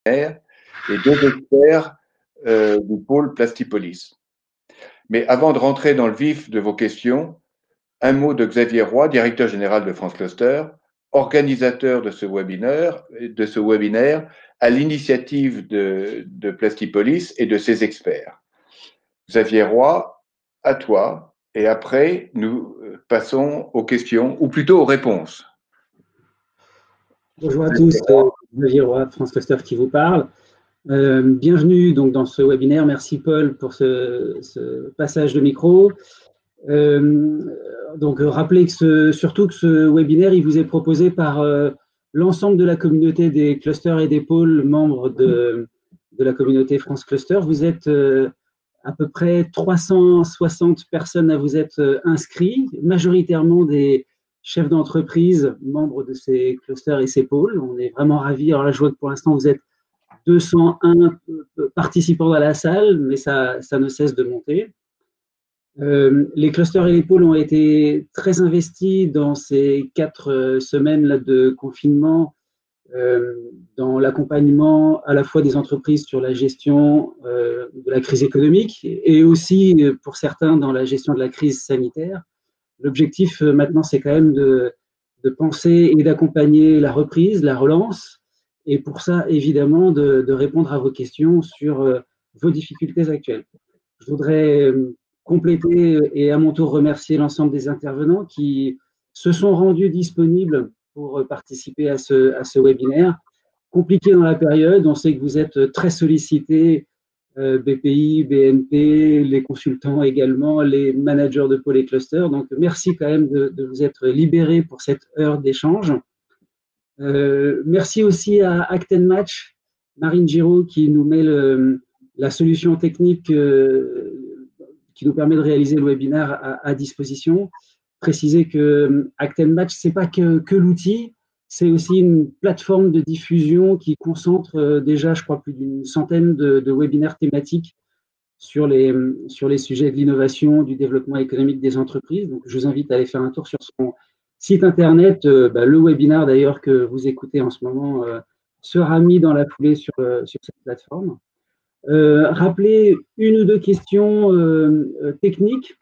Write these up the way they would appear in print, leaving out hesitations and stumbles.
et deux experts du pôle Plastipolis. Mais avant de rentrer dans le vif de vos questions, un mot de Xavier Roy, directeur général de France Cluster, organisateur de ce webinaire à l'initiative de Plastipolis et de ses experts. Xavier Roy, à toi, et après, nous passons aux questions, ou plutôt aux réponses. Bonjour à tous, Xavier Roy, France Cluster qui vous parle. Bienvenue donc dans ce webinaire. Merci Paul pour ce passage de micro. Donc rappelez surtout que ce webinaire il vous est proposé par l'ensemble de la communauté des clusters et des pôles membres de la communauté France Cluster. Vous êtes à peu près 360 personnes à vous être inscrits, majoritairement des chefs d'entreprise, membres de ces clusters et ces pôles. On est vraiment ravis. Alors là, je vois que pour l'instant, vous êtes 201 participants dans la salle, mais ça ne cesse de monter. Les clusters et les pôles ont été très investis dans ces 4 semaines là de confinement, dans l'accompagnement à la fois des entreprises sur la gestion de la crise économique et aussi, pour certains, dans la gestion de la crise sanitaire. L'objectif maintenant, c'est quand même de penser et d'accompagner la reprise, la relance, et pour ça, évidemment, de répondre à vos questions sur vos difficultés actuelles. Je voudrais compléter et à mon tour remercier l'ensemble des intervenants qui se sont rendus disponibles pour participer à ce webinaire. Compliqué dans la période, on sait que vous êtes très sollicités, BPI, BNP, les consultants également, les managers de pôle et cluster. Donc, merci quand même de vous être libérés pour cette heure d'échange. Merci aussi à Actenmatch, Marine Giraud, qui nous met la solution technique qui nous permet de réaliser le webinaire à disposition. Préciser que Actenmatch, ce n'est pas que l'outil, c'est aussi une plateforme de diffusion qui concentre déjà, je crois, plus d'une centaine de webinaires thématiques sur les sujets de l'innovation, du développement économique des entreprises. Donc, je vous invite à aller faire un tour sur son site internet. Le webinaire, d'ailleurs, que vous écoutez en ce moment, sera mis dans la foulée sur cette plateforme. Rappelez une ou deux questions techniques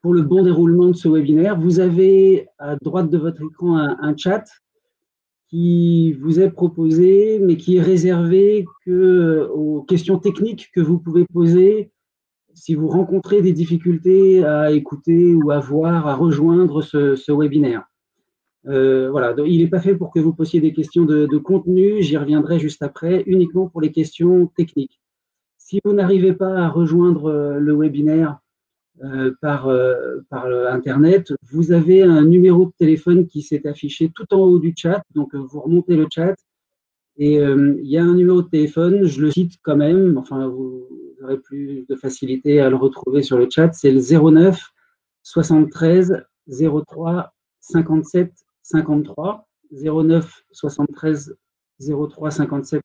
pour le bon déroulement de ce webinaire. Vous avez à droite de votre écran un chat qui vous est proposé, mais qui est réservé aux questions techniques que vous pouvez poser si vous rencontrez des difficultés à écouter ou à voir, à rejoindre ce webinaire. Voilà, donc, il n'est pas fait pour que vous posiez des questions de contenu, j'y reviendrai juste après, uniquement pour les questions techniques. Si vous n'arrivez pas à rejoindre le webinaire par Internet, vous avez un numéro de téléphone qui s'est affiché tout en haut du chat, donc vous remontez le chat et il y a un numéro de téléphone, je le cite quand même, enfin vous aurez plus de facilité à le retrouver sur le chat, c'est le 09 73 03 57 53, 09 73 03 57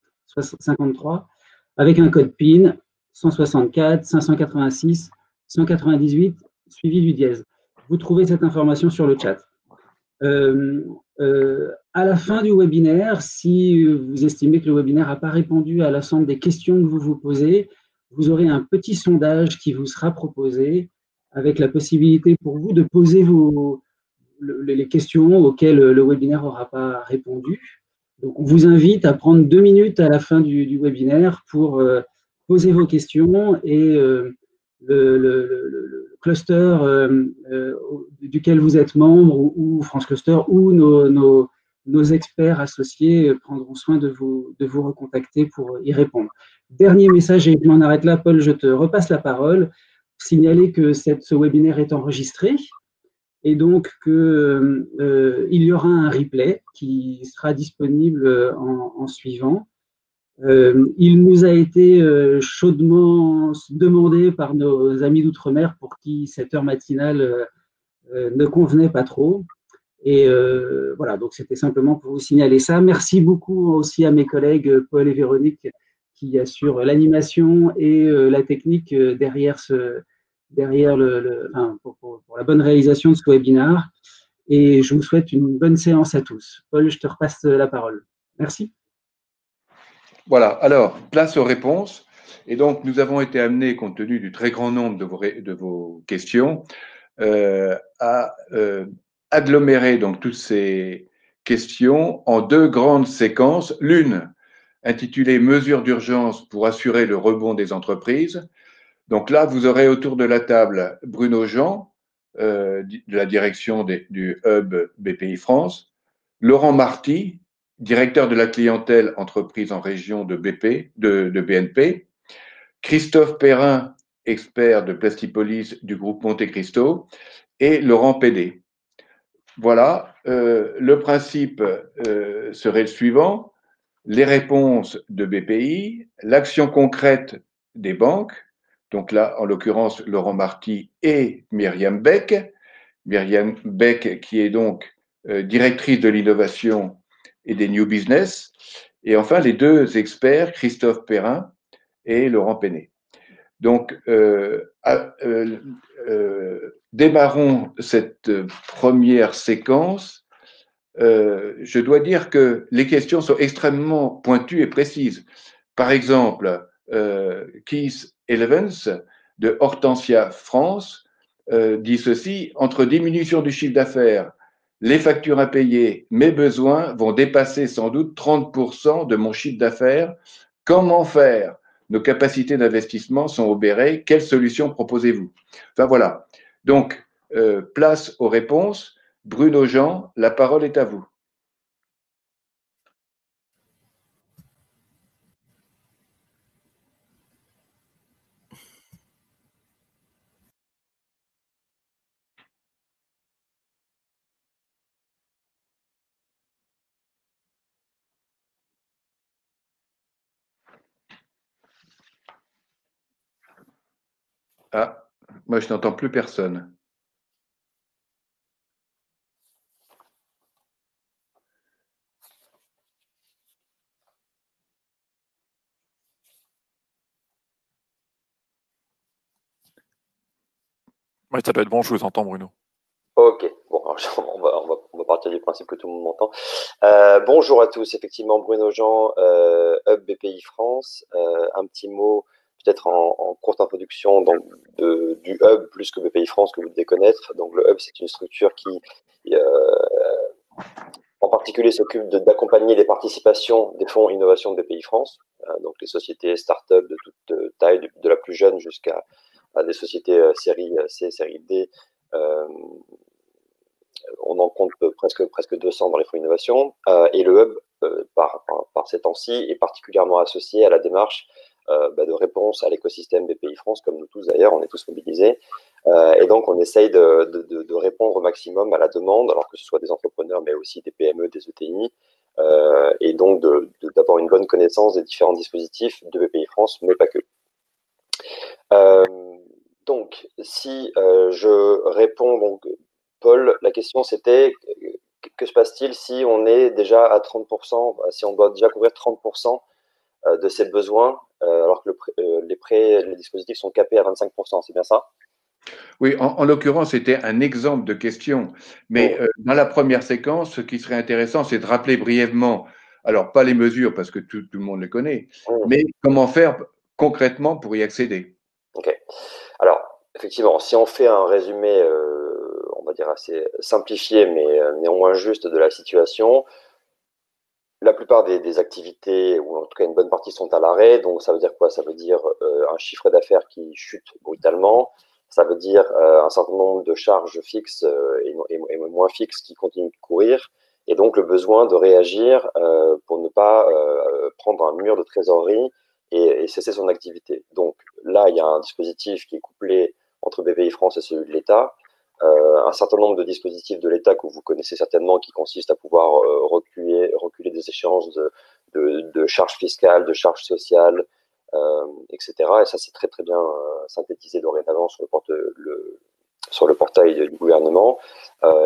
53, avec un code PIN 164 586 198 suivi du dièse. Vous trouvez cette information sur le chat. À la fin du webinaire, si vous estimez que le webinaire n'a pas répondu à l'ensemble des questions que vous vous posez, vous aurez un petit sondage qui vous sera proposé avec la possibilité pour vous de poser les questions auxquelles le webinaire n'aura pas répondu. Donc, on vous invite à prendre 2 minutes à la fin du webinaire pour poser vos questions et le cluster duquel vous êtes membre ou France Cluster ou nos experts associés prendront soin de vous recontacter pour y répondre. Dernier message, et je m'en arrête là, Paul, je te repasse la parole. Signaler que ce webinaire est enregistré et donc qu'il y aura un replay qui sera disponible en suivant. Il nous a été chaudement demandé par nos amis d'outre-mer pour qui cette heure matinale ne convenait pas trop. Et voilà, donc c'était simplement pour vous signaler ça. Merci beaucoup aussi à mes collègues Paul et Véronique qui assurent l'animation et la technique derrière pour la bonne réalisation de ce webinaire. Et je vous souhaite une bonne séance à tous. Paul, je te repasse la parole. Merci. Voilà, alors, place aux réponses. Et donc, nous avons été amenés, compte tenu du très grand nombre de vos questions, à agglomérer donc toutes ces questions en deux grandes séquences. L'une intitulée Mesures d'urgence pour assurer le rebond des entreprises. Donc là, vous aurez autour de la table Bruno Jean, de la direction du Hub BPI France, Laurent Marty, directeur de la clientèle entreprise en région de BNP, Christophe Perrin, expert de Plastipolis du groupe Monte Cristo, et Laurent Pédé. Voilà, le principe serait le suivant, les réponses de BPI, l'action concrète des banques, donc là, en l'occurrence, Laurent Marty et Myriam Beck. Myriam Beck, qui est donc directrice de l'innovation et des New Business. Et enfin, les deux experts, Christophe Perrin et Laurent Péné. Donc, démarrons cette première séquence. Je dois dire que les questions sont extrêmement pointues et précises. Par exemple, Keith Evans de Hortensia France dit ceci, entre diminution du chiffre d'affaires, les factures impayées, mes besoins vont dépasser sans doute 30% de mon chiffre d'affaires. Comment faire? Nos capacités d'investissement sont obérées. Quelles solutions proposez-vous? Enfin voilà. Donc, place aux réponses. Bruno Jean, la parole est à vous. Ah, moi je n'entends plus personne. Oui, ça doit être bon, je vous entends, Bruno. Ok, bon, alors, on va partir du principe que tout le monde m'entend. Bonjour à tous, effectivement, Bruno Jean, Hub BPI France. Un petit mot, peut-être en courte introduction du Hub plus que BPI France, que vous devez connaître. Donc, le Hub, c'est une structure qui, en particulier, s'occupe d'accompagner les participations des fonds innovation de BPI France. Donc, les sociétés start-up de toute taille, de la plus jeune jusqu'à des sociétés série C, série D. On en compte presque 200 dans les fonds innovation. Et le Hub, par ces temps-ci, est particulièrement associé à la démarche de réponse à l'écosystème BPI France, comme nous tous d'ailleurs, on est tous mobilisés. Et donc, on essaye de répondre au maximum à la demande, alors que ce soit des entrepreneurs, mais aussi des PME, des ETI, et donc d'avoir une bonne connaissance des différents dispositifs de BPI France, mais pas que. Donc, si je réponds, donc, Paul, la question c'était que se passe-t-il si on est déjà à 30%, si on doit déjà couvrir 30% de ses besoins, alors que les dispositifs sont capés à 25%, c'est bien ça? Oui, en l'occurrence, c'était un exemple de question. Mais dans la première séquence, ce qui serait intéressant, c'est de rappeler brièvement, alors pas les mesures parce que tout le monde les connaît, mais comment faire concrètement pour y accéder. Ok. Alors, effectivement, si on fait un résumé, on va dire assez simplifié, mais néanmoins juste de la situation, la plupart des activités, ou en tout cas une bonne partie, sont à l'arrêt. Donc, ça veut dire quoi? Ça veut dire un chiffre d'affaires qui chute brutalement. Ça veut dire un certain nombre de charges fixes et moins fixes qui continuent de courir. Et donc, le besoin de réagir pour ne pas prendre un mur de trésorerie et cesser son activité. Donc, là, il y a un dispositif qui est couplé entre BPI France et celui de l'État. Un certain nombre de dispositifs de l'État que vous connaissez certainement, qui consistent à pouvoir reculer des échéances de charges fiscales, de charges sociales, etc. Et ça, c'est très très bien synthétisé dorénavant sur le portail du gouvernement.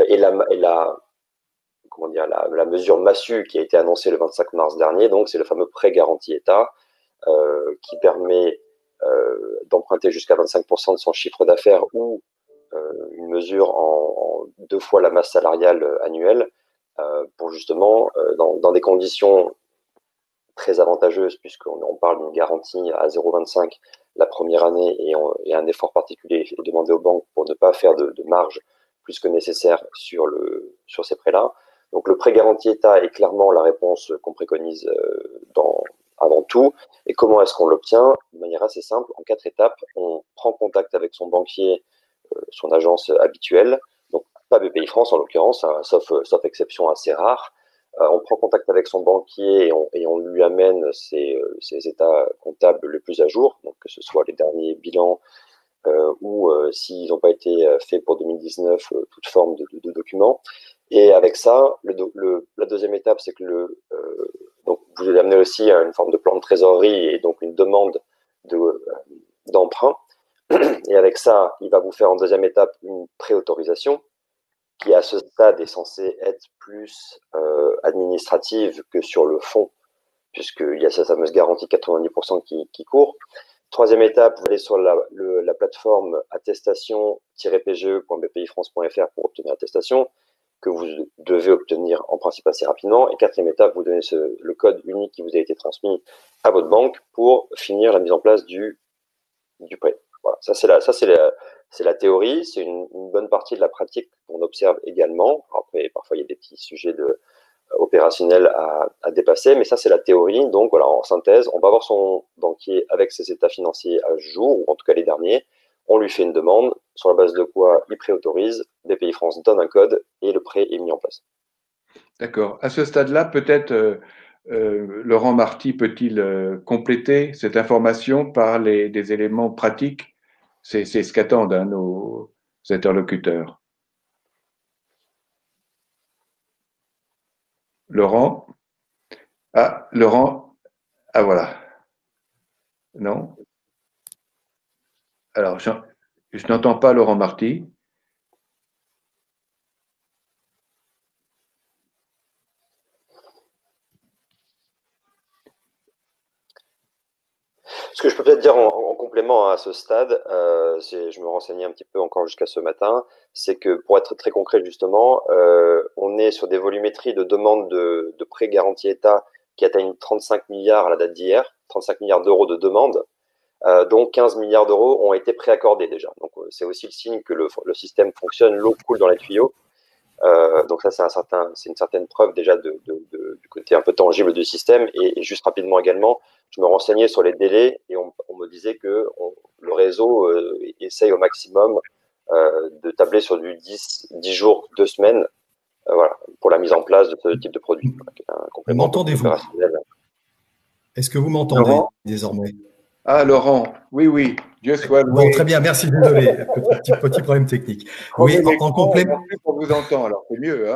Et comment dire, la mesure massue qui a été annoncée le 25 mars dernier, donc c'est le fameux prêt garanti État, qui permet d'emprunter jusqu'à 25% de son chiffre d'affaires ou une mesure en 2 fois la masse salariale annuelle pour justement, dans des conditions très avantageuse puisqu'on parle d'une garantie à 0,25 la première année et un effort particulier est demandé aux banques pour ne pas faire de marge plus que nécessaire sur ces prêts-là. Donc le prêt garanti État est clairement la réponse qu'on préconise avant tout. Et comment est-ce qu'on l'obtient? De manière assez simple, en 4 étapes. On prend contact avec son banquier, son agence habituelle, donc pas BPI-France en l'occurrence, hein, sauf exception assez rare. On prend contact avec son banquier et on lui amène ses états comptables les plus à jour, donc que ce soit les derniers bilans ou s'ils n'ont pas été faits pour 2019, toute forme de documents. Et avec ça, la deuxième étape, c'est que donc vous allez amener aussi à une forme de plan de trésorerie et donc une demande d'emprunt. Et avec ça, il va vous faire en deuxième étape une préautorisation qui à ce stade est censée être plus administrative que sur le fond, puisqu'il y a cette fameuse garantie 90% qui court. Troisième étape, vous allez sur la plateforme attestation-pge.bpifrance.fr pour obtenir l'attestation, que vous devez obtenir en principe assez rapidement. Et quatrième étape, vous donnez le code unique qui vous a été transmis à votre banque pour finir la mise en place du prêt. Voilà, ça c'est la théorie, c'est une bonne partie de la pratique qu'on observe également. Après, parfois il y a des petits sujets opérationnels à dépasser, mais ça c'est la théorie. Donc voilà, en synthèse, on va voir son banquier avec ses états financiers à jour, ou en tout cas les derniers. On lui fait une demande, sur la base de quoi il préautorise, BPI France donne un code et le prêt est mis en place. D'accord. À ce stade-là, peut-être Laurent Marty peut-il compléter cette information par des éléments pratiques? C'est ce qu'attendent nos interlocuteurs. Laurent? Ah, Laurent? Ah, voilà. Non? Alors, je n'entends pas Laurent Marty. Ce que je peux peut-être dire en complément à ce stade, je me renseignais un petit peu encore jusqu'à ce matin, c'est que pour être très concret justement, on est sur des volumétries de demandes de prêts garantis État qui atteignent 35 milliards à la date d'hier, 35 milliards d'euros de demandes, dont 15 milliards d'euros ont été préaccordés déjà. Donc c'est aussi le signe que le système fonctionne, l'eau coule dans les tuyaux. Donc ça, c'est une certaine preuve déjà du côté un peu tangible du système. Et juste rapidement également, je me renseignais sur les délais et on me disait que le réseau essaye au maximum de tabler sur du 10 jours, 2 semaines, voilà, pour la mise en place de ce type de produit. Un complément opérationnel. Est-ce que vous m'entendez désormais? Ah, Laurent, oui, Dieu soit loué. Bon, très bien, merci, désolé, petit problème technique. Oui, en complément. On vous entend, alors c'est mieux. Hein.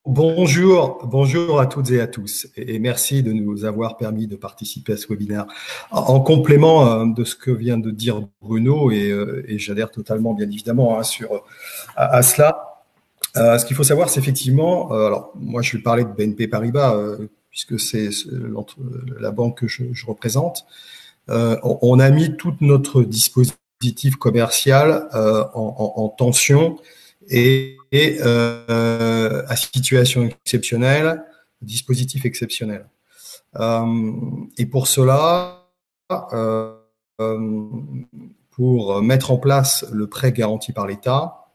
Bonjour à toutes et à tous, et merci de nous avoir permis de participer à ce webinaire. En complément de ce que vient de dire Bruno, et j'adhère totalement, bien évidemment, à cela. Ce qu'il faut savoir, c'est effectivement, alors moi je vais parler de BNP Paribas, puisque c'est la banque que je représente. On a mis tout notre dispositif commercial en tension et à situation exceptionnelle, dispositif exceptionnel. Et pour cela, pour mettre en place le prêt garanti par l'État,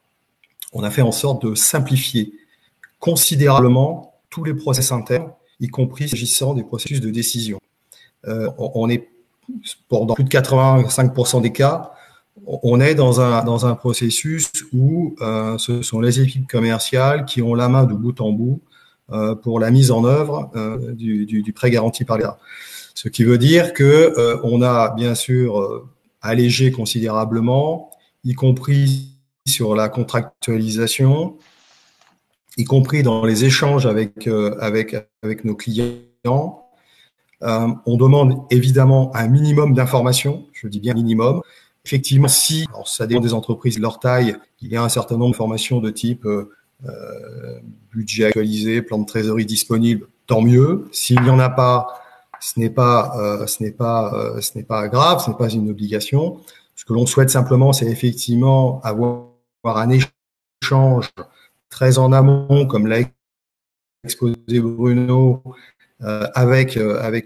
on a fait en sorte de simplifier considérablement tous les process internes, y compris s'agissant des processus de décision. On est dans plus de 85% des cas, on est dans un processus où ce sont les équipes commerciales qui ont la main de bout en bout pour la mise en œuvre du prêt garanti par l'État. Ce qui veut dire que on a bien sûr allégé considérablement, y compris sur la contractualisation, y compris dans les échanges avec nos clients. On demande évidemment un minimum d'informations, je dis bien minimum. Effectivement, si, alors ça dépend des entreprises, de leur taille, il y a un certain nombre d'informations de type budget actualisé, plan de trésorerie disponible, tant mieux. S'il n'y en a pas, ce n'est pas grave, ce n'est pas une obligation. Ce que l'on souhaite simplement, c'est effectivement avoir un échange très en amont, comme l'a exposé Bruno, avec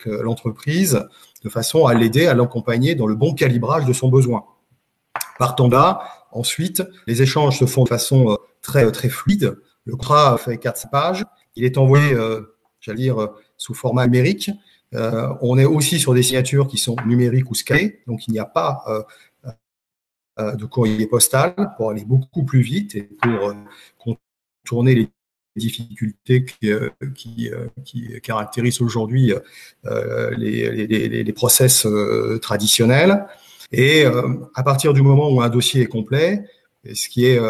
l'entreprise de façon à l'aider, à l'accompagner dans le bon calibrage de son besoin. Partant de là, ensuite, les échanges se font de façon très fluide. Le contrat fait 4 pages. Il est envoyé, sous format numérique. On est aussi sur des signatures qui sont numériques ou scannées, donc il n'y a pas de courrier postal pour aller beaucoup plus vite et pour contourner les difficultés qui caractérisent aujourd'hui les process traditionnels. Et à partir du moment où un dossier est complet, ce qui est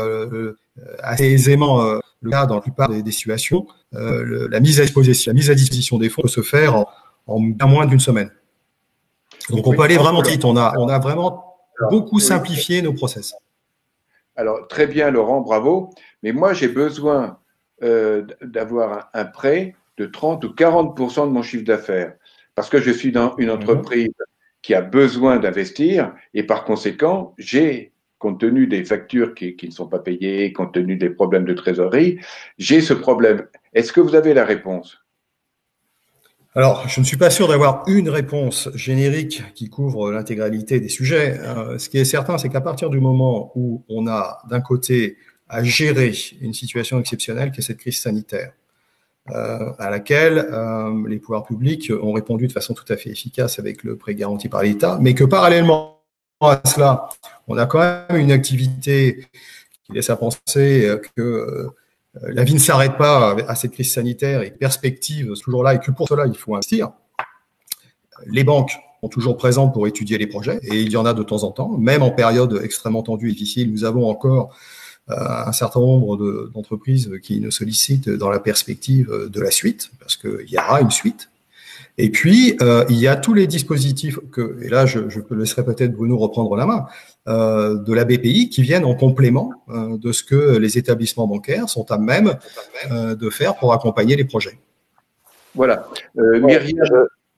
assez aisément le cas dans la plupart des situations, la mise à disposition des fonds peut se faire en bien moins d'une semaine. Donc on peut aller vraiment vite. On a vraiment beaucoup simplifié nos process. Alors très bien Laurent, bravo. Mais moi j'ai besoin d'avoir un prêt de 30 ou 40% de mon chiffre d'affaires parce que je suis dans une entreprise qui a besoin d'investir et par conséquent, compte tenu des factures qui ne sont pas payées, compte tenu des problèmes de trésorerie, j'ai ce problème. Est-ce que vous avez la réponse? Alors, je ne suis pas sûr d'avoir une réponse générique qui couvre l'intégralité des sujets. Ce qui est certain, c'est qu'à partir du moment où on a d'un côté à gérer une situation exceptionnelle qui est cette crise sanitaire, à laquelle les pouvoirs publics ont répondu de façon tout à fait efficace avec le prêt garanti par l'État, mais que parallèlement à cela, on a quand même une activité qui laisse à penser que la vie ne s'arrête pas à cette crise sanitaire et perspective toujours là et que pour cela, il faut investir. Les banques sont toujours présentes pour étudier les projets et il y en a de temps en temps, même en période extrêmement tendue et difficile. Nous avons encore un certain nombre d'entreprises qui nous sollicitent dans la perspective de la suite, parce qu'il y aura une suite. Et puis, il y a tous les dispositifs et là, je laisserai peut-être Bruno reprendre la main, de la BPI qui viennent en complément de ce que les établissements bancaires sont à même de faire pour accompagner les projets. Voilà. Myriam,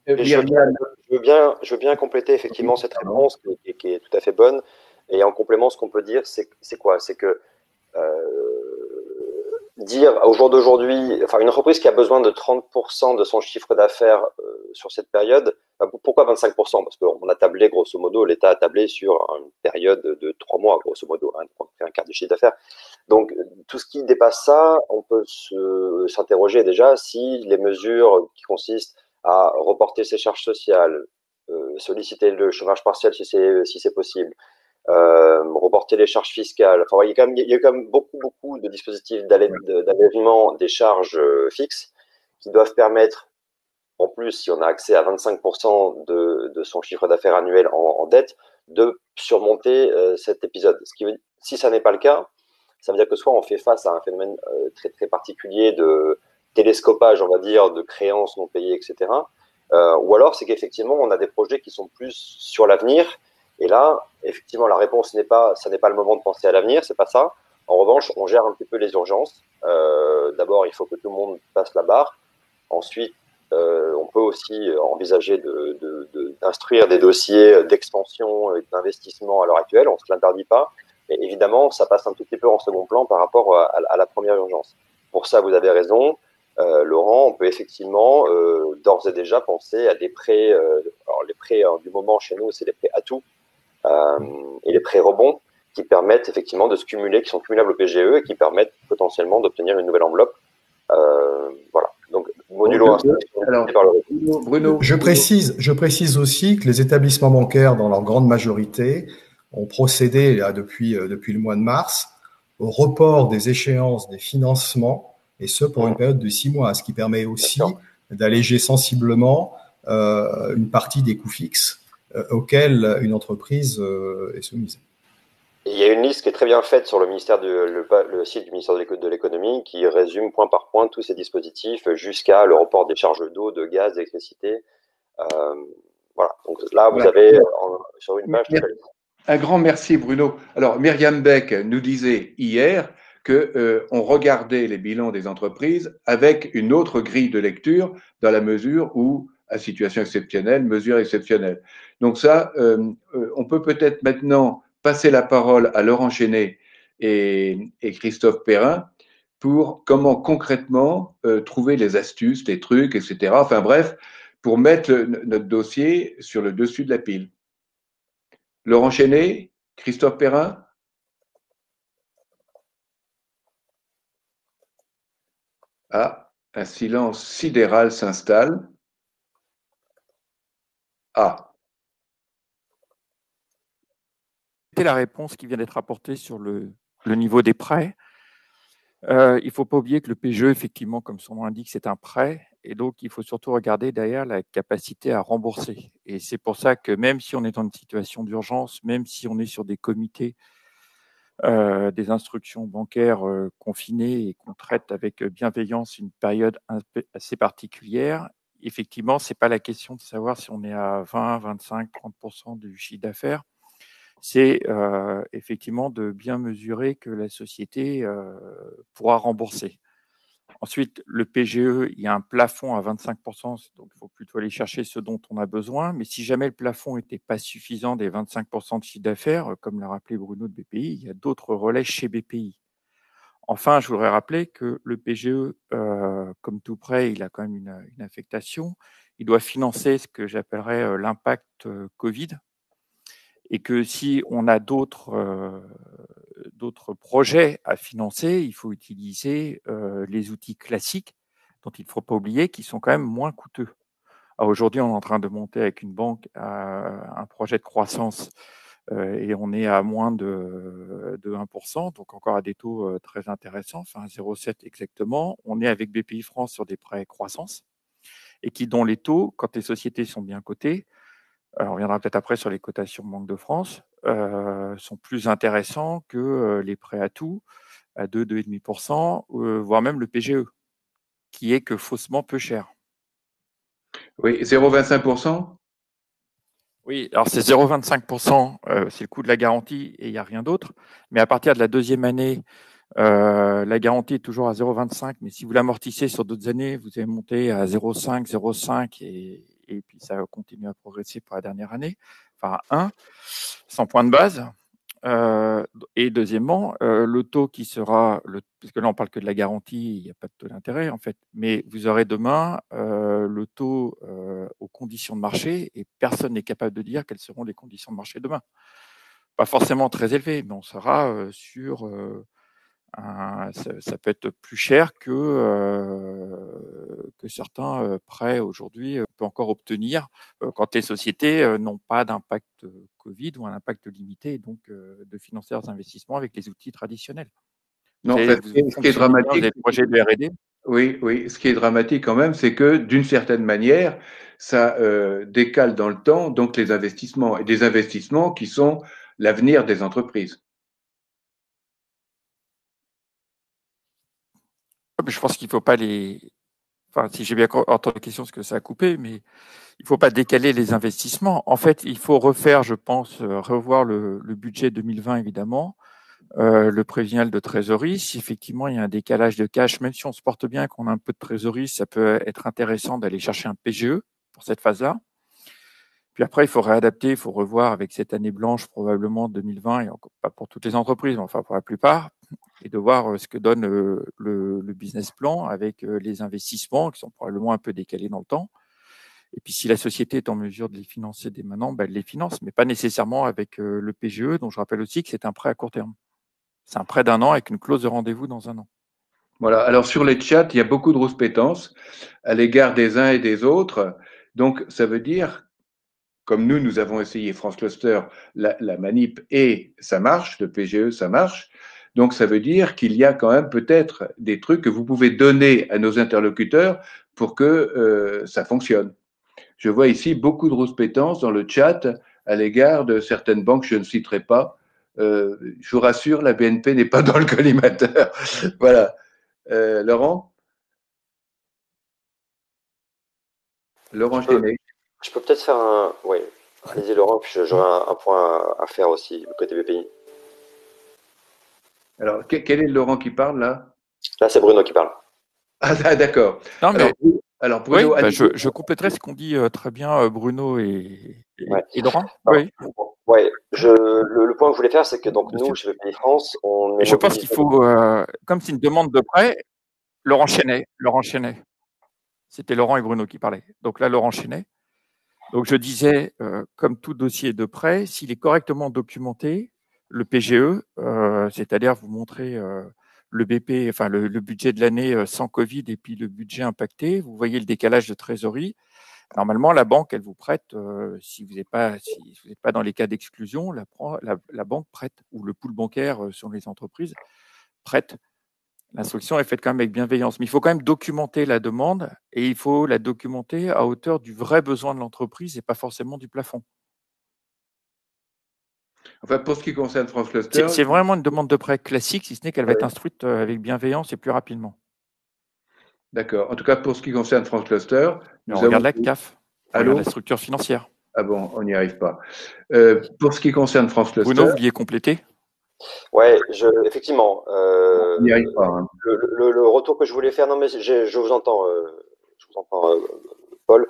je veux bien compléter effectivement cette réponse qui est tout à fait bonne. Et en complément, ce qu'on peut dire, c'est quoi? C'est que dire au jour d'aujourd'hui, enfin une entreprise qui a besoin de 30% de son chiffre d'affaires sur cette période, pourquoi 25%? Parce qu'on a tablé grosso modo, l'État a tablé sur une période de 3 mois grosso modo, un quart du chiffre d'affaires. Donc tout ce qui dépasse ça, on peut s'interroger déjà si les mesures qui consistent à reporter ses charges sociales, solliciter le chômage partiel si c'est possible, reporter les charges fiscales. Enfin, il y a quand même beaucoup de dispositifs d'allègement des charges fixes qui doivent permettre, en plus, si on a accès à 25% de son chiffre d'affaires annuel en dette, de surmonter cet épisode. Si ça n'est pas le cas, ça veut dire que soit on fait face à un phénomène très particulier de télescopage, on va dire, de créances non payées, etc. Ou alors c'est qu'effectivement on a des projets qui sont plus sur l'avenir. Et là, effectivement, la réponse ça n'est pas le moment de penser à l'avenir, c'est pas ça. En revanche, on gère un petit peu les urgences. D'abord, il faut que tout le monde passe la barre. Ensuite, on peut aussi envisager d'instruire des dossiers d'expansion et d'investissement à l'heure actuelle. On ne se l'interdit pas. Mais évidemment, ça passe un tout petit peu en second plan par rapport à la première urgence. Pour ça, vous avez raison. Laurent, on peut effectivement d'ores et déjà penser à des prêts. Alors, les prêts du moment chez nous, c'est les prêts à tout. Et les prêts rebonds qui permettent effectivement de se cumuler, qui sont cumulables au PGE et qui permettent potentiellement d'obtenir une nouvelle enveloppe. Voilà. Donc, modulo Bruno. Je précise aussi que les établissements bancaires, dans leur grande majorité, ont procédé là, depuis le mois de mars au report des échéances des financements, et ce pour une période de 6 mois, ce qui permet aussi d'alléger sensiblement une partie des coûts fixes auxquels une entreprise est soumise. Il y a une liste qui est très bien faite sur le site du ministère de l'économie qui résume point par point tous ces dispositifs jusqu'à le report des charges d'eau, de gaz, d'électricité. Voilà. Donc là, vous avez sur une page. Un grand merci Bruno. Alors Myriam Beck nous disait hier que on regardait les bilans des entreprises avec une autre grille de lecture dans la mesure où à situation exceptionnelle, mesure exceptionnelle. Donc ça, on peut peut-être maintenant passer la parole à Laurent Chenet et Christophe Perrin pour comment concrètement trouver les astuces, les trucs, etc. Enfin bref, pour mettre notre dossier sur le dessus de la pile. Laurent Chenet, Christophe Perrin? Ah, un silence sidéral s'installe. Ah, C'était la réponse qui vient d'être apportée sur le niveau des prêts. Il ne faut pas oublier que le PGE, effectivement, comme son nom l'indique, c'est un prêt. Et donc, il faut surtout regarder derrière la capacité à rembourser. Et c'est pour ça que même si on est dans une situation d'urgence, même si on est sur des comités, des instructions bancaires confinées et qu'on traite avec bienveillance une période assez particulière, effectivement, ce n'est pas la question de savoir si on est à 20, 25, 30% du chiffre d'affaires. C'est effectivement de bien mesurer que la société pourra rembourser. Ensuite, le PGE, il y a un plafond à 25%, donc il faut plutôt aller chercher ce dont on a besoin. Mais si jamais le plafond n'était pas suffisant des 25% de chiffre d'affaires, comme l'a rappelé Bruno de BPI, il y a d'autres relais chez BPI. Enfin, je voudrais rappeler que le PGE, comme tout prêt, il a quand même une affectation. Il doit financer ce que j'appellerais l'impact Covid. Et que si on a d'autres projets à financer, il faut utiliser les outils classiques dont il ne faut pas oublier qu'ils sont quand même moins coûteux. Aujourd'hui, on est en train de monter avec une banque un projet de croissance et on est à moins de 1%, donc encore à des taux très intéressants, enfin 0,7 exactement. On est avec BPI France sur des prêts croissance et dont les taux, quand les sociétés sont bien cotées, on reviendra peut-être après sur les cotations Banque de France, sont plus intéressants que les prêts à tout, à 2, 2,5%, voire même le PGE, qui est que faussement peu cher. oui, 0,25%? Oui, alors c'est 0,25%, c'est le coût de la garantie et il n'y a rien d'autre. Mais à partir de la deuxième année, la garantie est toujours à 0,25, mais si vous l'amortissez sur d'autres années, vous allez monter à 0,5, 0,5 et puis ça va continuer à progresser pour la dernière année, enfin 1, 100 points de base. Et deuxièmement, le taux qui sera, puisque là on parle que de la garantie, il n'y a pas de taux d'intérêt en fait, mais vous aurez demain le taux aux conditions de marché et personne n'est capable de dire quelles seront les conditions de marché demain. Pas forcément très élevé, mais on sera sur ça peut être plus cher que certains prêts aujourd'hui peut encore obtenir quand les sociétés n'ont pas d'impact Covid ou un impact limité, et donc de financer leurs investissements avec les outils traditionnels. Non, Vous en fait, ce qui est dramatique, vous avez le projet de R&D. oui, oui, ce qui est dramatique quand même, c'est que d'une certaine manière, ça décale dans le temps donc les investissements et des investissements qui sont l'avenir des entreprises. Je pense qu'il ne faut pas enfin, si j'ai bien entendu la question, parce que ça a coupé, mais il ne faut pas décaler les investissements. En fait, il faut refaire, je pense, revoir le budget 2020, évidemment, le prévisionnel de trésorerie. Si effectivement il y a un décalage de cash, même si on se porte bien, qu'on a un peu de trésorerie, ça peut être intéressant d'aller chercher un PGE pour cette phase-là. Puis après, il faut réadapter, il faut revoir avec cette année blanche, probablement 2020, et encore pas pour toutes les entreprises, mais enfin pour la plupart, et de voir ce que donne le business plan avec les investissements qui sont probablement un peu décalés dans le temps. Et puis si la société est en mesure de les financer dès maintenant, ben, elle les finance, mais pas nécessairement avec le PGE, dont je rappelle aussi que c'est un prêt à court terme. C'est un prêt d'1 an avec une clause de rendez-vous dans 1 an. Voilà. Alors sur les chats, il y a beaucoup de rouspétance à l'égard des uns et des autres. Donc ça veut dire, comme nous avons essayé France Cluster, la manip et ça marche, le PGE, ça marche. Donc ça veut dire qu'il y a quand même peut-être des trucs que vous pouvez donner à nos interlocuteurs pour que ça fonctionne. Je vois ici beaucoup de rouspétance dans le chat à l'égard de certaines banques, je ne citerai pas. Je vous rassure, la BNP n'est pas dans le collimateur. Voilà. Laurent? Laurent Chenet. Je peux peut-être faire un. Oui, allez-y Laurent, puis j'aurai un point à faire aussi, côté BPI. Alors, quel est le Laurent qui parle là? Là, c'est Bruno qui parle. Ah, d'accord. Non, mais Alors Bruno, oui, je compléterai ce qu'ont dit très bien Bruno et Laurent. Alors, Oui. ouais, le point que je voulais faire, c'est que donc nous, chez BPI France, on est Je pense qu'il mobilisé. faut, comme c'est une demande de prêt, Laurent Chenet. C'était Laurent et Bruno qui parlaient. Donc là, Laurent Chenet. Donc je disais, comme tout dossier de prêt, s'il est correctement documenté, le PGE, c'est-à-dire vous montrez le BP, enfin le budget de l'année sans Covid et puis le budget impacté, vous voyez le décalage de trésorerie. Normalement, la banque, elle vous prête, si vous n'êtes pas dans les cas d'exclusion, la banque prête, ou le pool bancaire sur les entreprises prête. L'instruction est faite quand même avec bienveillance, mais il faut quand même documenter la demande et il faut la documenter à hauteur du vrai besoin de l'entreprise et pas forcément du plafond. enfin, pour ce qui concerne France Cluster, C'est vraiment une demande de prêt classique, si ce n'est qu'elle va être instruite avec bienveillance et plus rapidement. d'accord. En tout cas, pour ce qui concerne France Cluster, on regarde la CAF, on Allô, regarde la structure financière. Ah bon, on n'y arrive pas. Pour ce qui concerne France Cluster, Bruno, vous vouliez compléter? Ouais, effectivement. on n'y arrive pas. Hein. Le retour que je voulais faire, non mais je vous entends, Paul.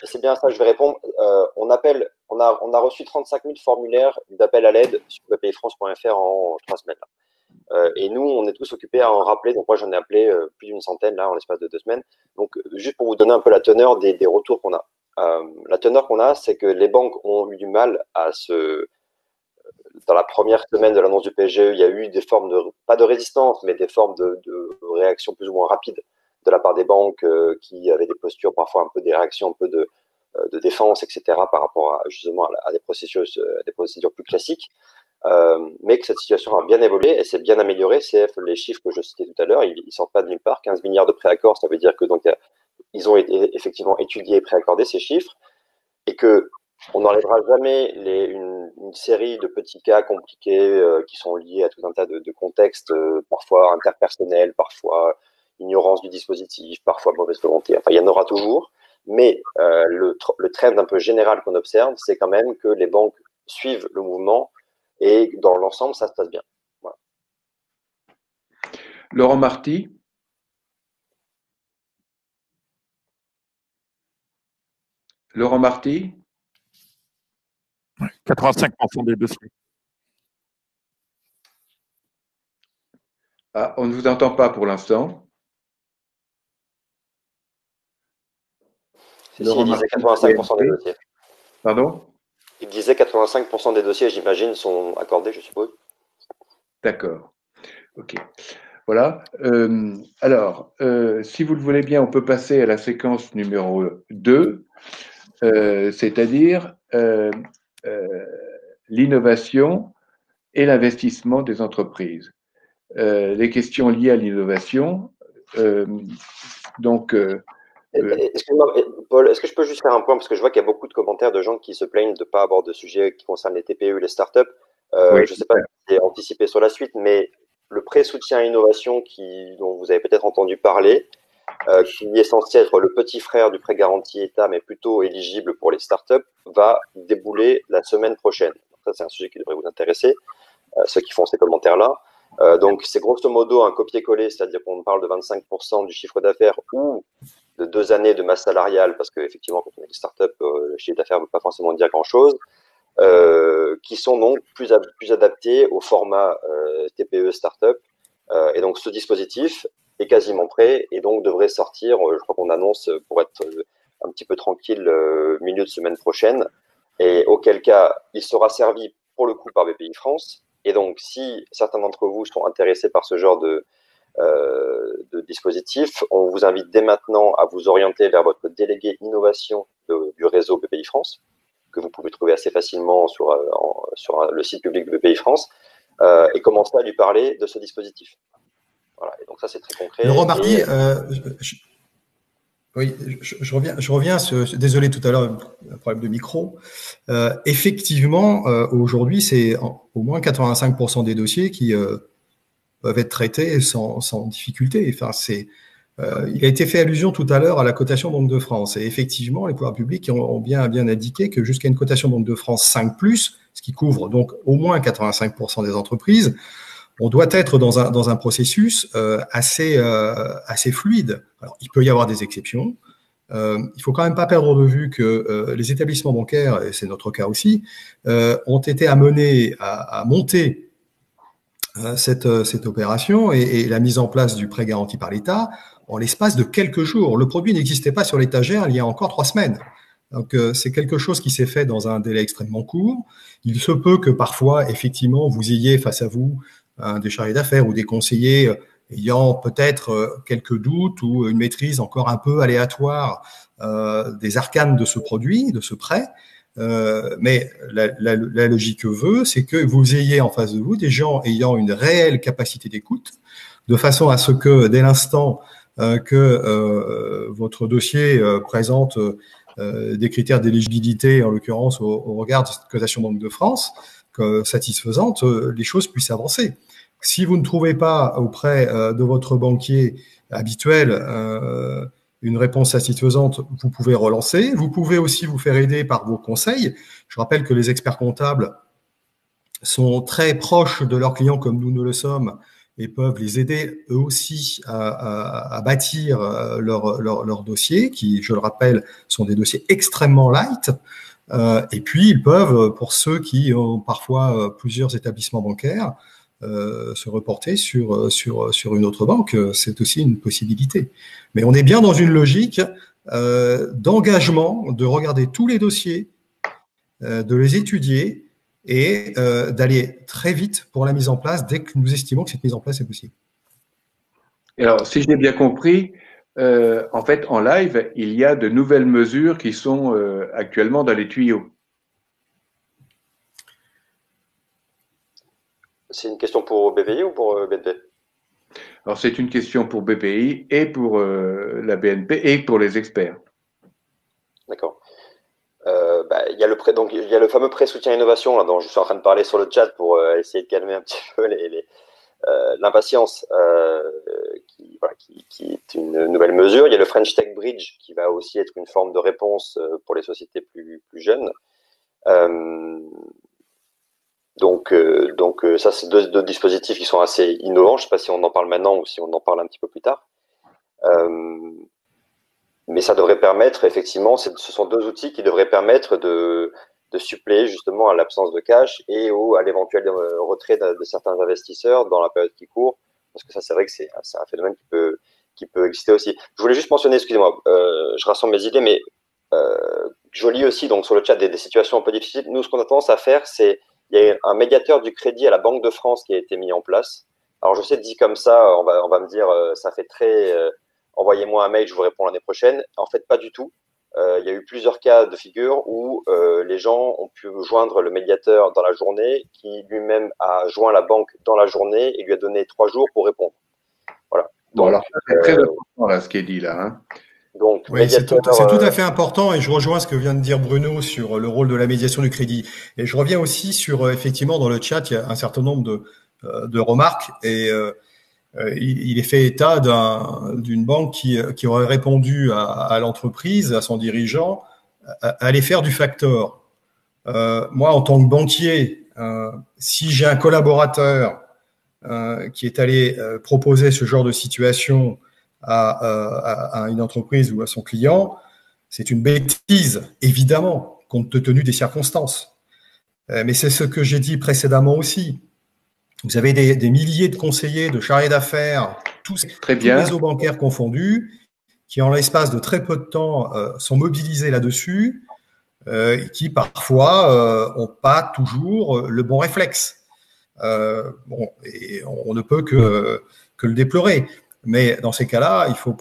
C'est bien ça, je vais répondre. On a reçu 35 000 formulaires d'appel à l'aide sur bpifrance.fr en 3 semaines. Et nous, on est tous occupés à en rappeler. Donc moi, j'en ai appelé plus d'une centaine là en l'espace de 2 semaines. Donc juste pour vous donner un peu la teneur des retours qu'on a. La teneur qu'on a, c'est que les banques ont eu du mal dans la première semaine de l'annonce du PGE, il y a eu des formes pas de résistance, mais des formes de réaction plus ou moins rapides de la part des banques qui avaient des postures, parfois un peu des réactions un peu de défense, etc., par rapport justement à des procédures plus classiques. Mais que cette situation a bien évolué et s'est bien améliorée. C'est les chiffres que je citais tout à l'heure, ils sortent pas de nulle part. 15 milliards de préaccords, ça veut dire que donc ils ont effectivement étudié et préaccordé ces chiffres et que on n'enlèvera jamais une série de petits cas compliqués qui sont liés à tout un tas de contextes, parfois interpersonnels, parfois ignorance du dispositif, parfois mauvaise volonté. Enfin, il y en aura toujours. Mais le trend un peu général qu'on observe, c'est quand même que les banques suivent le mouvement et dans l'ensemble, ça se passe bien. Voilà. Laurent Marty. Laurent Marty. 85% des dossiers. Ah, on ne vous entend pas pour l'instant. Il disait 85% des dossiers. Pardon? Il disait 85% des dossiers, j'imagine, sont accordés, je suppose. D'accord. Ok. Voilà. Alors, si vous le voulez bien, on peut passer à la séquence numéro 2, c'est-à-dire l'innovation et l'investissement des entreprises. Les questions liées à l'innovation. Excuse-moi, Paul, est-ce que je peux juste faire un point? Parce que je vois qu'il y a beaucoup de commentaires de gens qui se plaignent de ne pas avoir de sujet qui concerne les TPE, les startups. Oui. Je ne sais pas si c'est anticipé sur la suite, mais le prêt soutien à innovation dont vous avez peut-être entendu parler, qui est censé être le petit frère du prêt garanti État, mais plutôt éligible pour les startups, va débouler la semaine prochaine. Donc ça, c'est un sujet qui devrait vous intéresser, ceux qui font ces commentaires-là. Donc, c'est grosso modo un copier-coller, c'est-à-dire qu'on parle de 25% du chiffre d'affaires ou de 2 années de masse salariale, parce qu'effectivement, quand on est une start-up, le chiffre d'affaires ne veut pas forcément dire grand-chose, qui sont donc plus adaptés au format TPE start-up. Et donc, ce dispositif est quasiment prêt et donc devrait sortir, je crois qu'on annonce pour être un petit peu tranquille, milieu de semaine prochaine, et auquel cas, il sera servi pour le coup par BPI France. Et donc, si certains d'entre vous sont intéressés par ce genre de dispositif, on vous invite dès maintenant à vous orienter vers votre délégué innovation du réseau BPI France, que vous pouvez trouver assez facilement sur le site public de BPI France, et commencer à lui parler de ce dispositif. Voilà. Et donc ça, c'est très concret. Laurent Marty, oui, je reviens. Désolé tout à l'heure, un problème de micro. Effectivement, aujourd'hui, c'est au moins 85% des dossiers qui peuvent être traités sans difficulté. Enfin, il a été fait allusion tout à l'heure à la cotation Banque de France. Et effectivement, les pouvoirs publics ont bien indiqué que jusqu'à une cotation Banque de France 5+, ce qui couvre donc au moins 85% des entreprises, on doit être dans un processus assez fluide. Alors, il peut y avoir des exceptions. Il faut quand même pas perdre de vue que les établissements bancaires, et c'est notre cas aussi, ont été amenés à monter cette opération et la mise en place du prêt garanti par l'État en l'espace de quelques jours. Le produit n'existait pas sur l'étagère il y a encore 3 semaines. Donc, c'est quelque chose qui s'est fait dans un délai extrêmement court. Il se peut que parfois, effectivement, vous ayez face à vous des chargés d'affaires ou des conseillers ayant peut-être quelques doutes ou une maîtrise encore un peu aléatoire des arcanes de ce produit, de ce prêt. Mais la logique veut, c'est que vous ayez en face de vous des gens ayant une réelle capacité d'écoute, de façon à ce que dès l'instant que votre dossier présente des critères d'éligibilité, en l'occurrence au regard de cette cotation Banque de France, satisfaisante, les choses puissent avancer. Si vous ne trouvez pas auprès de votre banquier habituel une réponse satisfaisante, vous pouvez relancer. Vous pouvez aussi vous faire aider par vos conseils. Je rappelle que les experts comptables sont très proches de leurs clients comme nous ne le sommes et peuvent les aider eux aussi à bâtir leur dossier, qui, je le rappelle, sont des dossiers extrêmement light. Et puis, ils peuvent, pour ceux qui ont parfois plusieurs établissements bancaires, se reporter sur une autre banque. C'est aussi une possibilité. Mais on est bien dans une logique d'engagement, de regarder tous les dossiers, de les étudier et d'aller très vite pour la mise en place dès que nous estimons que cette mise en place est possible. Alors, si j'ai bien compris, en fait, en live, il y a de nouvelles mesures qui sont actuellement dans les tuyaux. C'est une question pour BPI ou pour BNP? Alors, c'est une question pour BPI et pour la BNP et pour les experts. D'accord. Il y a le fameux prêt soutien innovation là, dont je suis en train de parler sur le chat pour essayer de calmer un petit peu l'impatience qui est une nouvelle mesure. Il y a le French Tech Bridge qui va aussi être une forme de réponse pour les sociétés plus jeunes. Donc ça, c'est deux dispositifs qui sont assez innovants. Je ne sais pas si on en parle maintenant ou si on en parle un petit peu plus tard. Mais ça devrait permettre, effectivement, ce sont deux outils qui devraient permettre de suppléer justement à l'absence de cash et à l'éventuel retrait de certains investisseurs dans la période qui court. Parce que ça, c'est vrai que c'est un phénomène qui peut exister aussi. Je voulais juste mentionner, excusez-moi, je rassemble mes idées, mais je lis aussi donc sur le chat des situations un peu difficiles. Nous, ce qu'on a tendance à faire, c'est il y a un médiateur du crédit à la Banque de France qui a été mis en place. Alors, je sais, dit comme ça, on va me dire, ça fait très envoyez-moi un mail, je vous réponds l'année prochaine. En fait, pas du tout. Il y a eu plusieurs cas de figure où les gens ont pu joindre le médiateur dans la journée, qui lui-même a joint la banque dans la journée et lui a donné 3 jours pour répondre. Voilà. Donc, bon, alors, c'est très important là, ce qui est dit là. Hein. Donc, oui, c'est tout à fait important et je rejoins ce que vient de dire Bruno sur le rôle de la médiation du crédit. Et je reviens aussi sur, effectivement, dans le chat, il y a un certain nombre de remarques et il est fait état d'une banque qui aurait répondu à l'entreprise, à son dirigeant, à aller faire du factor. Moi, en tant que banquier, si j'ai un collaborateur qui est allé proposer ce genre de situation à une entreprise ou à son client, c'est une bêtise, évidemment, compte tenu des circonstances. Mais c'est ce que j'ai dit précédemment aussi. Vous avez des milliers de conseillers, de chargés d'affaires, tous les réseaux bancaires confondus, qui en l'espace de très peu de temps sont mobilisés là-dessus, qui parfois ont pas toujours le bon réflexe. Et on ne peut que le déplorer. Mais dans ces cas-là, il faut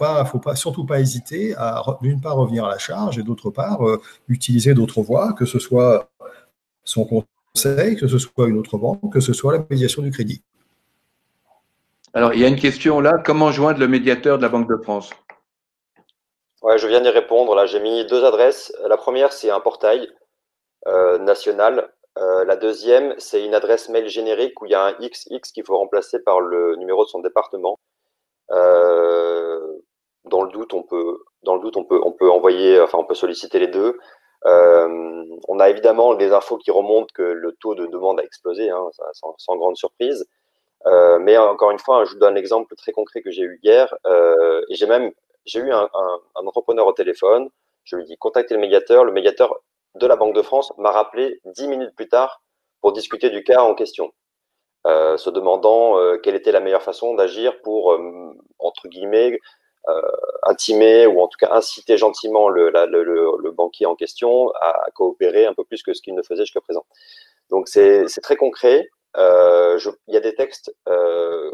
surtout pas hésiter à d'une part revenir à la charge et d'autre part utiliser d'autres voies, que ce soit son conseil, que ce soit une autre banque, que ce soit la médiation du crédit. Alors, il y a une question là, comment joindre le médiateur de la Banque de France? Ouais, je viens d'y répondre. Là, j'ai mis 2 adresses. La première, c'est un portail national. La deuxième, c'est une adresse mail générique où il y a un XX qu'il faut remplacer par le numéro de son département. Dans le doute, on peut envoyer, enfin, on peut solliciter les deux. On a évidemment des infos qui remontent que le taux de demande a explosé, hein, sans grande surprise. Mais encore une fois, je vous donne un exemple très concret que j'ai eu hier. Et j'ai eu un entrepreneur au téléphone. Je lui ai dit contactez le médiateur. Le médiateur de la Banque de France m'a rappelé 10 minutes plus tard pour discuter du cas en question, se demandant quelle était la meilleure façon d'agir pour, entre guillemets, intimer ou en tout cas inciter gentiment le banquier en question à coopérer un peu plus que ce qu'il ne faisait jusqu'à présent. Donc c'est très concret. Il y a des textes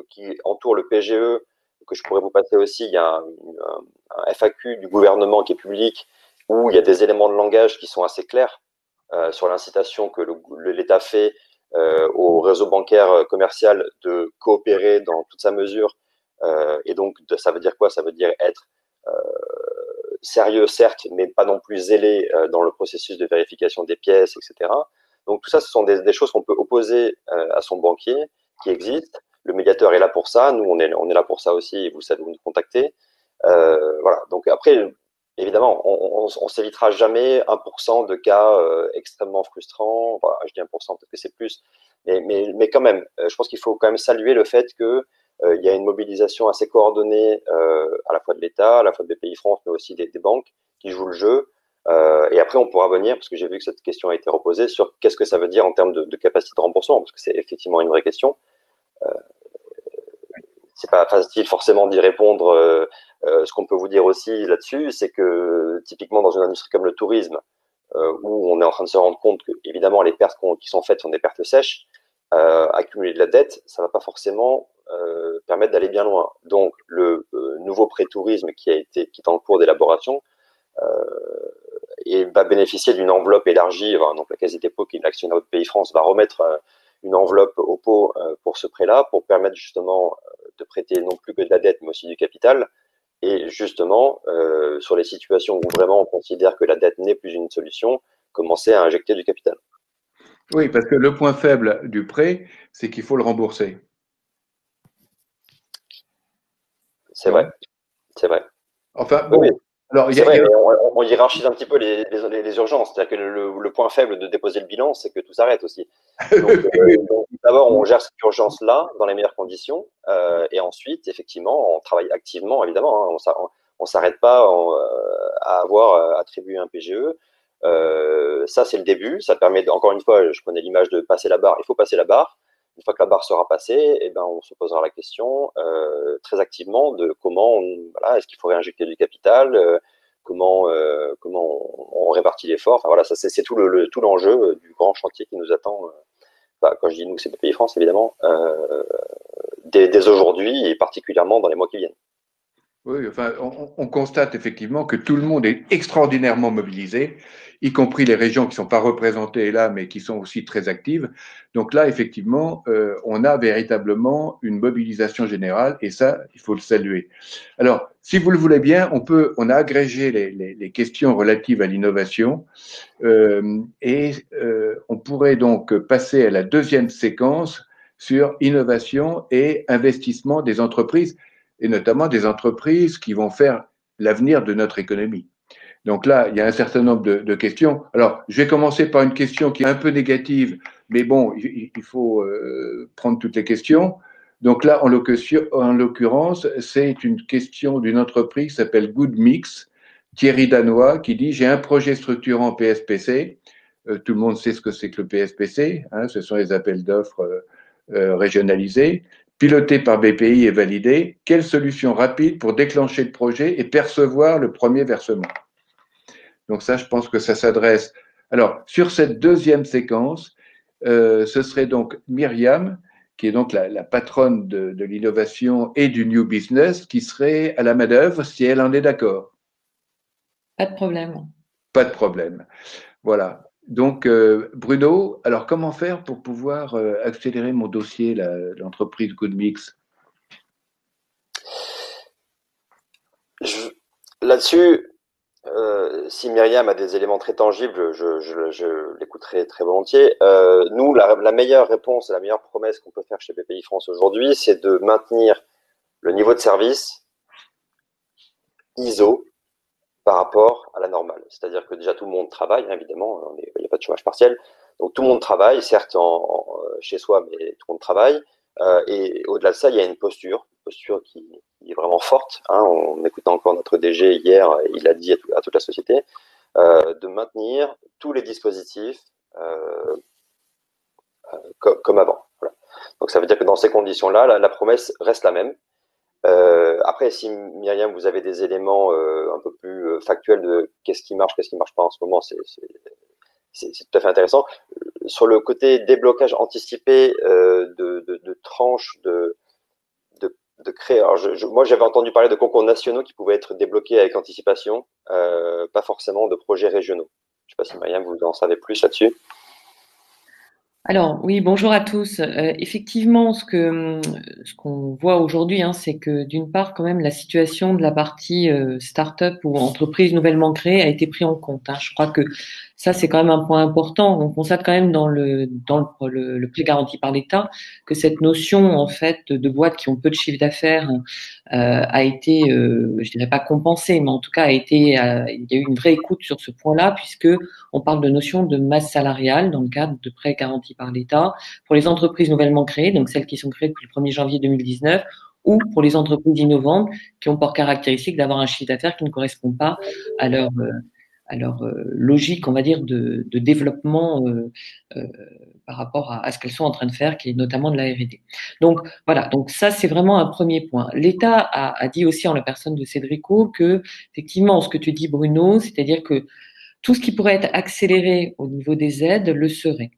qui entourent le PGE que je pourrais vous passer aussi. Il y a un FAQ du gouvernement qui est public où il y a des éléments de langage qui sont assez clairs sur l'incitation que l'État fait au réseau bancaire commercial de coopérer dans toute sa mesure. Et donc, ça veut dire quoi? Ça veut dire être sérieux, certes, mais pas non plus zélé dans le processus de vérification des pièces, etc. Donc, tout ça, ce sont des choses qu'on peut opposer à son banquier, qui existent. Le médiateur est là pour ça. Nous, on est là pour ça aussi. Et vous savez où nous contacter. Voilà. Donc, après, évidemment, on s'évitera jamais 1% de cas extrêmement frustrants. Voilà, je dis 1%, peut-être que c'est plus. Mais quand même, je pense qu'il faut quand même saluer le fait que il y a une mobilisation assez coordonnée à la fois de l'État, à la fois de BPI-France, mais aussi des banques qui jouent le jeu. Et après, on pourra venir, parce que j'ai vu que cette question a été reposée, sur qu'est-ce que ça veut dire en termes de capacité de remboursement, parce que c'est effectivement une vraie question. C'est pas facile forcément d'y répondre. Ce qu'on peut vous dire aussi là-dessus, c'est que typiquement dans une industrie comme le tourisme, où on est en train de se rendre compte que évidemment les pertes qui sont faites sont des pertes sèches, accumuler de la dette, ça va pas forcément permettre d'aller bien loin. Donc le nouveau prêt tourisme qui est en cours d'élaboration et va bénéficier d'une enveloppe élargie. Donc la Caisse des dépôts, qui est l'actionnaire de BPI-France, va remettre une enveloppe au pot pour ce prêt-là, pour permettre justement de prêter non plus que de la dette, mais aussi du capital. Et justement, sur les situations où vraiment on considère que la dette n'est plus une solution, commencer à injecter du capital. Oui, parce que le point faible du prêt, c'est qu'il faut le rembourser. C'est vrai, c'est vrai. Enfin, bon. Oui, alors, c'est vrai, mais on hiérarchise un petit peu les urgences. C'est-à-dire que le point faible de déposer le bilan, c'est que tout s'arrête aussi. Donc d'abord, on gère cette urgence-là dans les meilleures conditions. Et ensuite, effectivement, on travaille activement, évidemment. Hein, on s'arrête pas à avoir attribué un PGE. Ça, c'est le début. Ça permet, encore une fois, je prenais l'image de passer la barre. Il faut passer la barre. Une fois que la barre sera passée, eh ben, on se posera la question très activement de comment, voilà, est-ce qu'il faut réinjecter du capital, comment on répartit l'effort. Enfin voilà, ça c'est tout l'enjeu du grand chantier qui nous attend. Quand je dis nous, c'est BPI-France évidemment, dès aujourd'hui et particulièrement dans les mois qui viennent. Oui, enfin, on constate effectivement que tout le monde est extraordinairement mobilisé, y compris les régions qui ne sont pas représentées là, mais qui sont aussi très actives. Donc là, effectivement, on a véritablement une mobilisation générale et ça, il faut le saluer. Alors, si vous le voulez bien, on a agrégé les questions relatives à l'innovation et on pourrait donc passer à la deuxième séquence sur innovation et investissement des entreprises, et notamment des entreprises qui vont faire l'avenir de notre économie. Donc là, il y a un certain nombre de questions. Alors, je vais commencer par une question qui est un peu négative, mais bon, il faut prendre toutes les questions. Donc là, en l'occurrence, c'est une question d'une entreprise qui s'appelle Good Mix, Thierry Danois, qui dit « J'ai un projet structurant PSPC ». Tout le monde sait ce que c'est que le PSPC, hein, ce sont les appels d'offres régionalisés, piloté par BPI et validé. Quelle solution rapide pour déclencher le projet et percevoir le premier versement? Donc ça, je pense que ça s'adresse. Alors, sur cette deuxième séquence, ce serait donc Myriam, qui est donc la patronne de l'innovation et du New Business, qui serait à la manœuvre si elle en est d'accord. Pas de problème. Pas de problème. Voilà. Donc, Bruno, alors comment faire pour pouvoir accélérer mon dossier, l'entreprise GoodMix? Là-dessus, si Myriam a des éléments très tangibles, je l'écouterai très volontiers. Nous, la meilleure réponse, la meilleure promesse qu'on peut faire chez BPI-France aujourd'hui, c'est de maintenir le niveau de service ISO par rapport à la normale. C'est-à-dire que déjà tout le monde travaille, hein, évidemment, il n'y a pas de chômage partiel. Donc tout le monde travaille, certes chez soi, mais tout le monde travaille. Et au-delà de ça, il y a une posture qui est vraiment forte. Hein. En écoutant encore notre DG hier, il a dit à toute la société de maintenir tous les dispositifs comme avant. Voilà. Donc ça veut dire que dans ces conditions-là, la promesse reste la même. Après, si Myriam, vous avez des éléments un peu plus factuels de qu'est-ce qui marche pas en ce moment, c'est tout à fait intéressant. Sur le côté déblocage anticipé de tranches de créer. Alors moi, j'avais entendu parler de concours nationaux qui pouvaient être débloqués avec anticipation, pas forcément de projets régionaux. Je ne sais pas si Myriam, vous en savez plus là-dessus. Alors oui, bonjour à tous. Effectivement, ce qu'on voit aujourd'hui, hein, c'est que d'une part, quand même, la situation de la partie start-up ou entreprise nouvellement créée a été prise en compte. Hein. Je crois que ça, c'est quand même un point important. On constate quand même dans le prêt garanti par l'État que cette notion en fait de boîtes qui ont peu de chiffre d'affaires a été, je dirais pas compensée, mais en tout cas il y a eu une vraie écoute sur ce point-là, puisque on parle de notion de masse salariale dans le cadre de prêts garantis par l'État pour les entreprises nouvellement créées, donc celles qui sont créées depuis le 1er janvier 2019, ou pour les entreprises innovantes qui ont pour caractéristique d'avoir un chiffre d'affaires qui ne correspond pas à leur logique, on va dire, de développement par rapport à ce qu'elles sont en train de faire, qui est notamment de la R&D. Donc voilà, donc ça c'est vraiment un premier point. L'État a dit aussi en la personne de Cédrico que effectivement ce que tu dis Bruno, c'est-à-dire que tout ce qui pourrait être accéléré au niveau des aides le serait.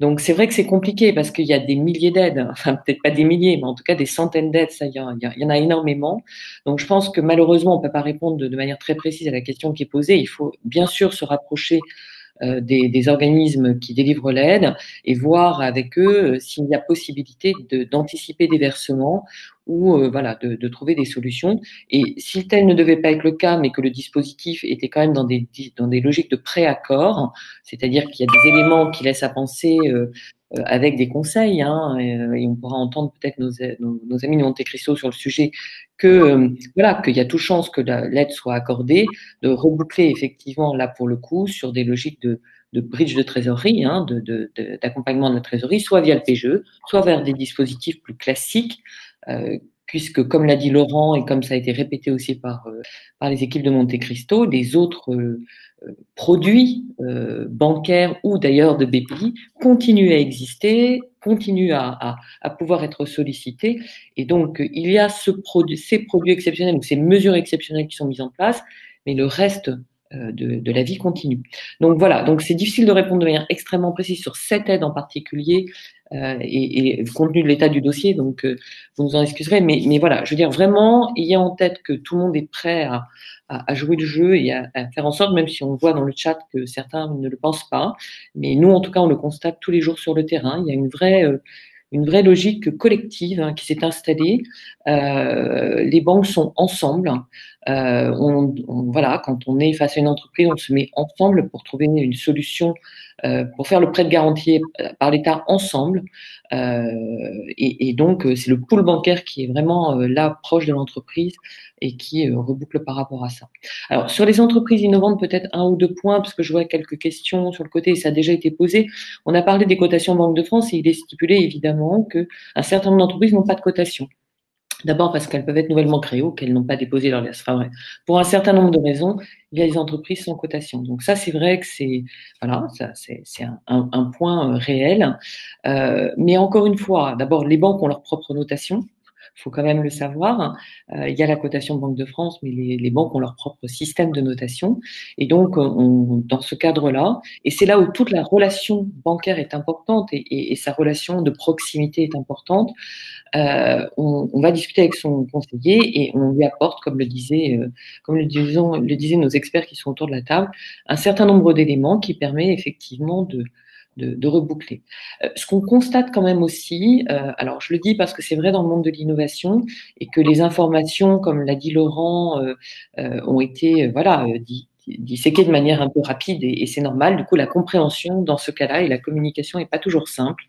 Donc c'est vrai que c'est compliqué parce qu'il y a des milliers d'aides, enfin peut-être pas des milliers, mais en tout cas des centaines d'aides, ça il y en a énormément. Donc je pense que malheureusement on peut pas répondre de manière très précise à la question qui est posée. Il faut bien sûr se rapprocher des organismes qui délivrent l'aide et voir avec eux s'il y a possibilité d'anticiper des versements ou voilà de trouver des solutions. Et si tel ne devait pas être le cas, mais que le dispositif était quand même dans des logiques de pré-accord, c'est-à-dire qu'il y a des éléments qui laissent à penser avec des conseils, hein, et on pourra entendre peut-être nos amis de Monte Cristo sur le sujet, que voilà, qu'il y a toute chance que l'aide soit accordée, de reboucler effectivement là pour le coup sur des logiques de bridge de trésorerie, hein, d'accompagnement de la trésorerie, soit via le PGE, soit vers des dispositifs plus classiques, puisque comme l'a dit Laurent et comme ça a été répété aussi par les équipes de Monte Cristo, les autres produits bancaires ou d'ailleurs de BPI continuent à exister, continuent à pouvoir être sollicités. Et donc, il y a ces produits exceptionnels ou ces mesures exceptionnelles qui sont mises en place, mais le reste de la vie continue. Donc voilà, donc c'est difficile de répondre de manière extrêmement précise sur cette aide en particulier et compte tenu de l'état du dossier, donc vous nous en excuserez, mais voilà, je veux dire vraiment, ayez en tête que tout le monde est prêt à jouer le jeu et à faire en sorte, même si on voit dans le chat que certains ne le pensent pas, mais nous en tout cas on le constate tous les jours sur le terrain, il y a une vraie logique collective hein, qui s'est installée. Les banques sont ensemble. Voilà, quand on est face à une entreprise, on se met ensemble pour trouver une solution, pour faire le prêt de garantie par l'État ensemble. Et donc, c'est le pool bancaire qui est vraiment là, proche de l'entreprise et qui reboucle par rapport à ça. Alors, sur les entreprises innovantes, peut-être un ou deux points, parce que je vois quelques questions sur le côté et ça a déjà été posé. On a parlé des cotations Banque de France et il est stipulé évidemment qu'un certain nombre d'entreprises n'ont pas de cotation. D'abord parce qu'elles peuvent être nouvellement créées ou qu'elles n'ont pas déposé leur liasse. Enfin, pour un certain nombre de raisons, il y a des entreprises sans cotation. Donc ça, c'est vrai que c'est voilà, ça c'est un point réel. Mais encore une fois, d'abord, les banques ont leur propre notation. Il faut quand même le savoir. Il y a la cotation Banque de France, mais les banques ont leur propre système de notation. Et donc, dans ce cadre-là, et c'est là où toute la relation bancaire est importante et sa relation de proximité est importante, on va discuter avec son conseiller et on lui apporte, comme le disaient nos experts qui sont autour de la table, un certain nombre d'éléments qui permet effectivement de reboucler. Ce qu'on constate quand même aussi, alors je le dis parce que c'est vrai dans le monde de l'innovation et que les informations, comme l'a dit Laurent, ont été disséquées de manière un peu rapide et c'est normal. Du coup, la compréhension dans ce cas-là et la communication n'est pas toujours simple.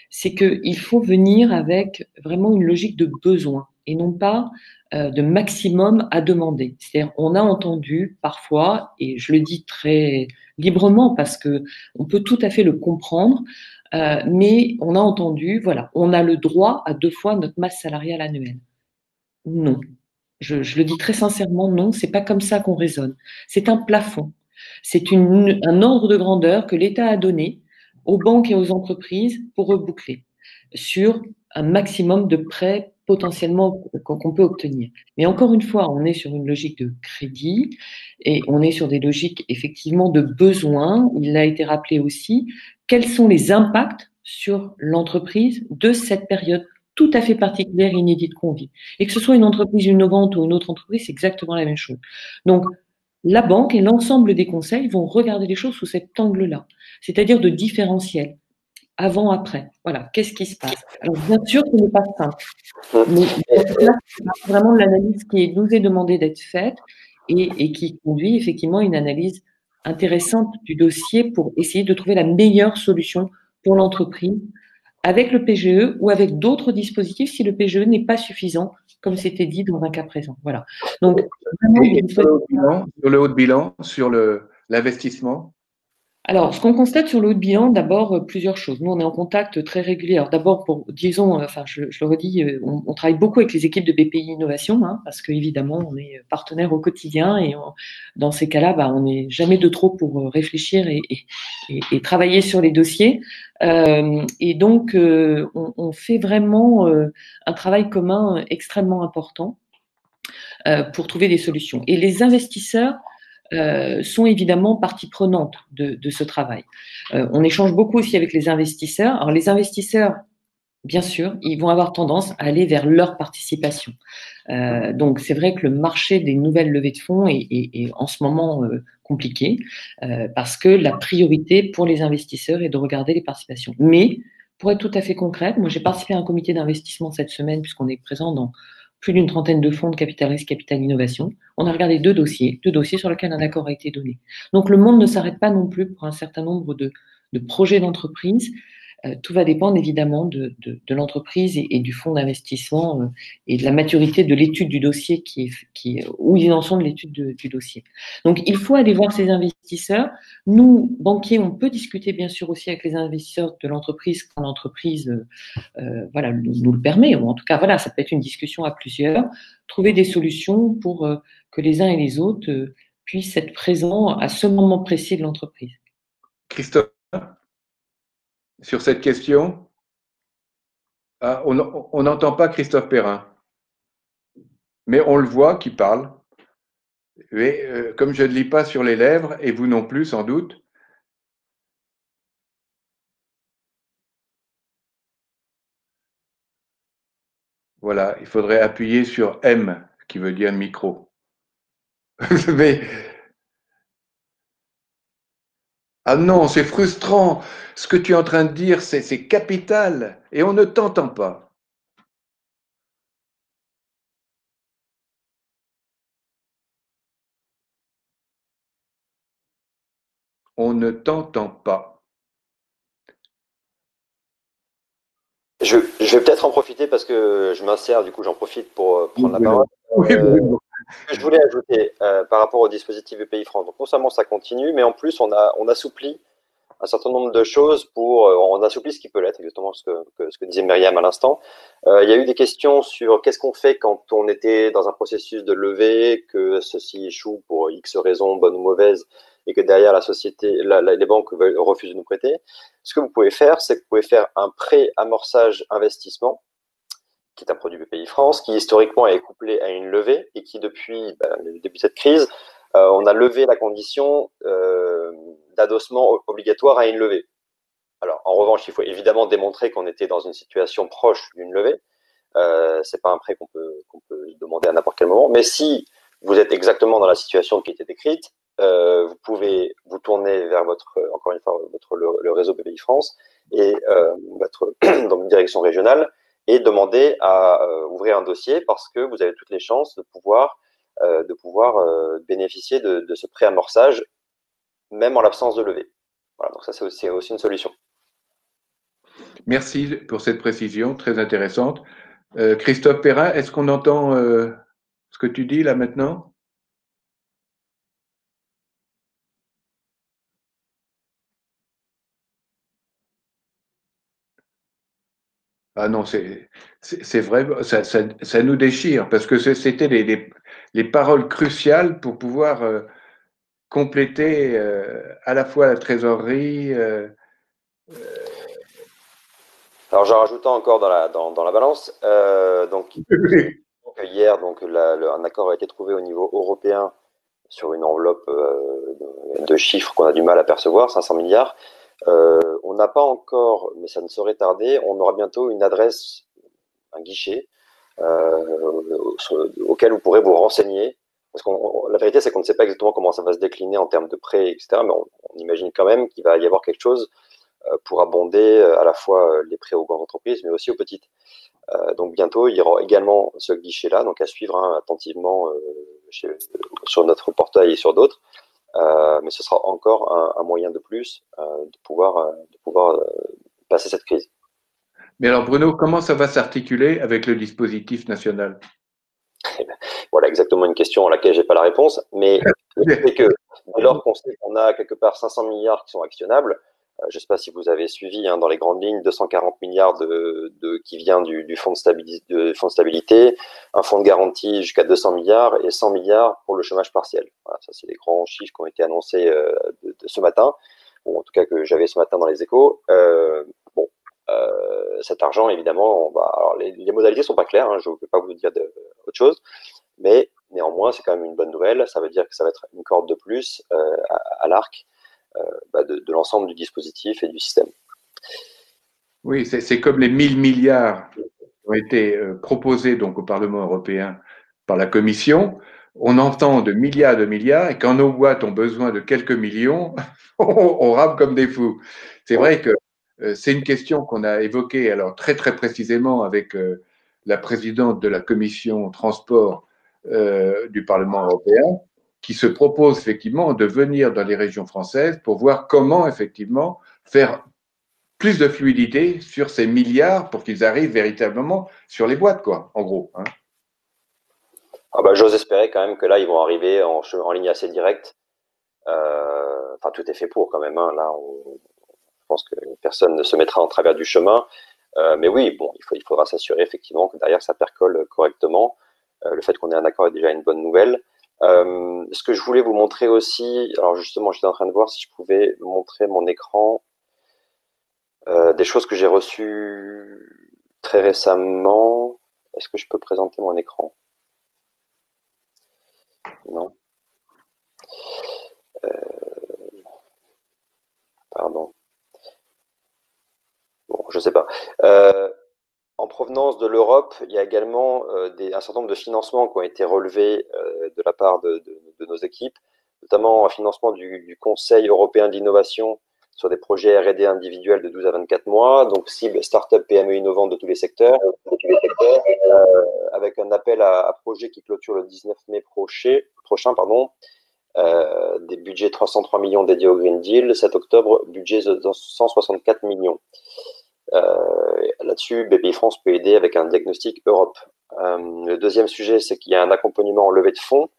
C'est qu'il faut venir avec vraiment une logique de besoin et non pas de maximum à demander. C'est-à-dire, on a entendu parfois, et je le dis très librement parce que on peut tout à fait le comprendre, mais on a entendu, voilà, on a le droit à 2 fois notre masse salariale annuelle. Non. Je le dis très sincèrement, non, c'est pas comme ça qu'on raisonne. C'est un plafond. C'est un ordre de grandeur que l'État a donné aux banques et aux entreprises pour reboucler sur un maximum de prêts potentiellement qu'on peut obtenir. Mais encore une fois, on est sur une logique de crédit et on est sur des logiques effectivement de besoins. Il a été rappelé aussi quels sont les impacts sur l'entreprise de cette période tout à fait particulière, inédite qu'on vit. Et que ce soit une entreprise innovante ou une autre entreprise, c'est exactement la même chose. Donc, la banque et l'ensemble des conseils vont regarder les choses sous cet angle-là, c'est-à-dire de différentiel, avant-après. Voilà, qu'est-ce qui se passe? Alors, bien sûr, ce n'est pas simple, mais là, c'est vraiment l'analyse qui nous est demandée d'être faite et qui conduit effectivement à une analyse intéressante du dossier pour essayer de trouver la meilleure solution pour l'entreprise avec le PGE ou avec d'autres dispositifs si le PGE n'est pas suffisant, comme c'était dit dans un cas présent. Voilà. Donc, et sur le haut de bilan, sur l'investissement. Alors, ce qu'on constate sur le haut de bilan, d'abord, plusieurs choses. Nous, on est en contact très régulier. Alors, d'abord, disons, enfin, je le redis, on travaille beaucoup avec les équipes de BPI Innovation, hein, parce qu'évidemment, on est partenaire au quotidien et dans ces cas-là, on n'est jamais de trop pour réfléchir et travailler sur les dossiers. Et donc, on fait vraiment un travail commun extrêmement important pour trouver des solutions. Et les investisseurs sont évidemment partie prenante de ce travail. On échange beaucoup aussi avec les investisseurs. Alors les investisseurs, bien sûr, ils vont avoir tendance à aller vers leur participation. Donc c'est vrai que le marché des nouvelles levées de fonds est en ce moment compliqué parce que la priorité pour les investisseurs est de regarder les participations. Mais pour être tout à fait concrète, moi j'ai participé à un comité d'investissement cette semaine puisqu'on est présent dans plus d'une trentaine de fonds de capital risque, capital innovation. On a regardé deux dossiers sur lesquels un accord a été donné. Donc le monde ne s'arrête pas non plus pour un certain nombre de projets d'entreprise. Tout va dépendre évidemment de l'entreprise et du fonds d'investissement et de la maturité de l'étude du dossier où ils en sont de l'étude du dossier. Donc il faut aller voir ces investisseurs. Nous, banquiers, on peut discuter bien sûr aussi avec les investisseurs de l'entreprise quand l'entreprise voilà, nous le permet, ou en tout cas, voilà, ça peut être une discussion à plusieurs, trouver des solutions pour que les uns et les autres puissent être présents à ce moment précis de l'entreprise. Christophe, sur cette question, on n'entend pas Christophe Perrin, mais on le voit qui parle. Mais comme je ne lis pas sur les lèvres, et vous non plus sans doute, voilà, il faudrait appuyer sur M, qui veut dire micro. Mais ah non, c'est frustrant. Ce que tu es en train de dire, c'est capital, et on ne t'entend pas. On ne t'entend pas. Je vais peut-être en profiter parce que je m'insère, du coup j'en profite pour prendre la parole. Oui, Bruno. Ce que je voulais ajouter par rapport au dispositif BPI France, donc non seulement ça continue, mais en plus on assouplit un certain nombre de choses pour, on assouplit ce qui peut l'être, exactement ce que disait Myriam à l'instant. Il y a eu des questions sur qu'est-ce qu'on fait quand on était dans un processus de levée, que ceci échoue pour X raisons, bonnes ou mauvaises, et que derrière la société, les banques refusent de nous prêter. Ce que vous pouvez faire, c'est que vous pouvez faire un prêt amorçage investissement, qui est un produit BPI France, qui historiquement est couplé à une levée et qui depuis le début de cette crise, on a levé la condition d'adossement obligatoire à une levée. Alors en revanche, il faut évidemment démontrer qu'on était dans une situation proche d'une levée. C'est pas un prêt qu'on peut demander à n'importe quel moment. Mais si vous êtes exactement dans la situation qui était décrite, vous pouvez vous tourner vers encore une fois, le réseau BPI France et votre donc, direction régionale et demander à ouvrir un dossier parce que vous avez toutes les chances de pouvoir bénéficier de ce préamorçage même en l'absence de levée. Voilà, donc ça c'est aussi une solution. Merci pour cette précision très intéressante. Christophe Perrin, est-ce qu'on entend ce que tu dis là maintenant? Ah non, c'est vrai, ça nous déchire parce que c'était les paroles cruciales pour pouvoir compléter à la fois la trésorerie. Alors, j'en rajoutais encore dans la balance. Donc, hier, donc, un accord a été trouvé au niveau européen sur une enveloppe de chiffres qu'on a du mal à percevoir, 500 milliards. On n'a pas encore, mais ça ne saurait tarder, on aura bientôt une adresse, un guichet, auquel vous pourrez vous renseigner. Parce que la vérité, c'est qu'on ne sait pas exactement comment ça va se décliner en termes de prêts, etc. Mais on imagine quand même qu'il va y avoir quelque chose pour abonder à la fois les prêts aux grandes entreprises, mais aussi aux petites. Donc bientôt, il y aura également ce guichet-là, donc à suivre attentivement sur notre portail et sur d'autres. Mais ce sera encore un moyen de plus de pouvoir passer cette crise. Mais alors Bruno, comment ça va s'articuler avec le dispositif national? Voilà exactement une question à laquelle j'ai pas la réponse, mais c'est que dès lors qu'on sait qu'on a quelque part 500 milliards qui sont actionnables, je ne sais pas si vous avez suivi dans les grandes lignes, 240 milliards qui vient du fonds de stabilité, un fonds de garantie jusqu'à 200 milliards et 100 milliards pour le chômage partiel. Voilà, ça c'est les grands chiffres qui ont été annoncés de ce matin, ou en tout cas que j'avais ce matin dans les Échos. Bon, cet argent, évidemment, alors les modalités sont pas claires, je ne peux pas vous dire autre chose, mais néanmoins, c'est quand même une bonne nouvelle. Ça veut dire que ça va être une corde de plus à l'arc de l'ensemble du dispositif et du système. Oui, c'est comme les 1000 milliards qui ont été proposés donc au Parlement européen par la Commission. On entend de milliards, et quand nos boîtes ont besoin de quelques millions, on rame comme des fous. C'est vrai que c'est une question qu'on a évoquée alors très très précisément avec la présidente de la Commission transport du Parlement européen, qui se propose effectivement de venir dans les régions françaises pour voir comment effectivement faire plus de fluidité sur ces milliards pour qu'ils arrivent véritablement sur les boîtes, quoi, en gros. Hein. J'ose espérer quand même que là, ils vont arriver en ligne assez directe. Enfin, tout est fait pour quand même. Là, je pense que personne ne se mettra en travers du chemin. Mais oui, bon, il faudra s'assurer effectivement que derrière, ça percole correctement. Le fait qu'on ait un accord est déjà une bonne nouvelle. Ce que je voulais vous montrer aussi, alors justement, j'étais en train de voir si je pouvais montrer mon écran. Des choses que j'ai reçues très récemment. Est-ce que je peux présenter mon écran? Non. Pardon. Bon, je sais pas. En provenance de l'Europe, il y a également un certain nombre de financements qui ont été relevés de la part de nos équipes, notamment un financement du Conseil européen de l'innovation sur des projets R&D individuels de 12 à 24 mois, donc cible start-up PME innovantes de tous les secteurs, avec un appel à projets qui clôture le 19 mai prochain, des budgets 303 millions dédiés au Green Deal, 7 octobre, budget de 164 millions. Là-dessus, BPI France peut aider avec un diagnostic Europe. Le deuxième sujet, c'est qu'il y a un accompagnement en levée de fonds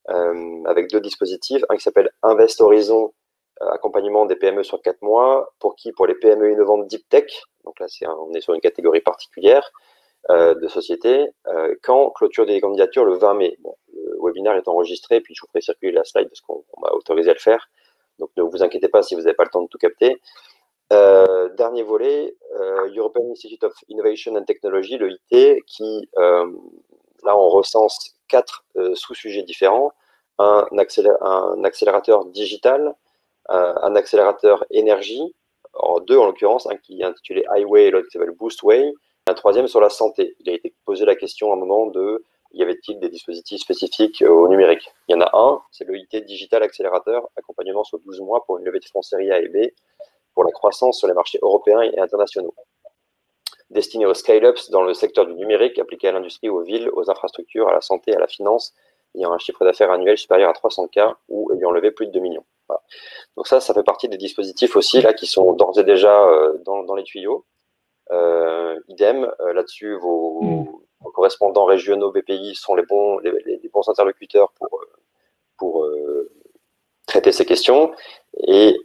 avec deux dispositifs. Un qui s'appelle Invest Horizon, accompagnement des PME sur 4 mois. Pour les PME innovantes Deep Tech. Donc là, on est sur une catégorie particulière de société. Quand clôture des candidatures le 20 mai. Bon, le webinaire est enregistré, puis je vous ferai circuler la slide parce qu'on m'a autorisé à le faire. Donc ne vous inquiétez pas si vous n'avez pas le temps de tout capter. Dernier volet, European Institute of Innovation and Technology, le IT, qui, là, on recense 4 sous-sujets différents. Un accélérateur digital, un accélérateur énergie, deux en l'occurrence, un qui est intitulé Highway et l'autre qui s'appelle Boostway, un troisième sur la santé. Il a été posé la question à un moment y avait-il des dispositifs spécifiques au numérique? Il y en a un, c'est le IT Digital Accélérateur, accompagnement sur 12 mois pour une levée de fonds série A et B, pour la croissance sur les marchés européens et internationaux. Destiné aux scale-ups dans le secteur du numérique, appliqué à l'industrie, aux villes, aux infrastructures, à la santé, à la finance, ayant un chiffre d'affaires annuel supérieur à 300K ou ayant levé plus de 2 millions. Voilà. Donc ça fait partie des dispositifs aussi là qui sont d'ores et déjà dans les tuyaux. Idem, là-dessus, vos correspondants régionaux BPI sont les bons interlocuteurs pour traiter ces questions. Et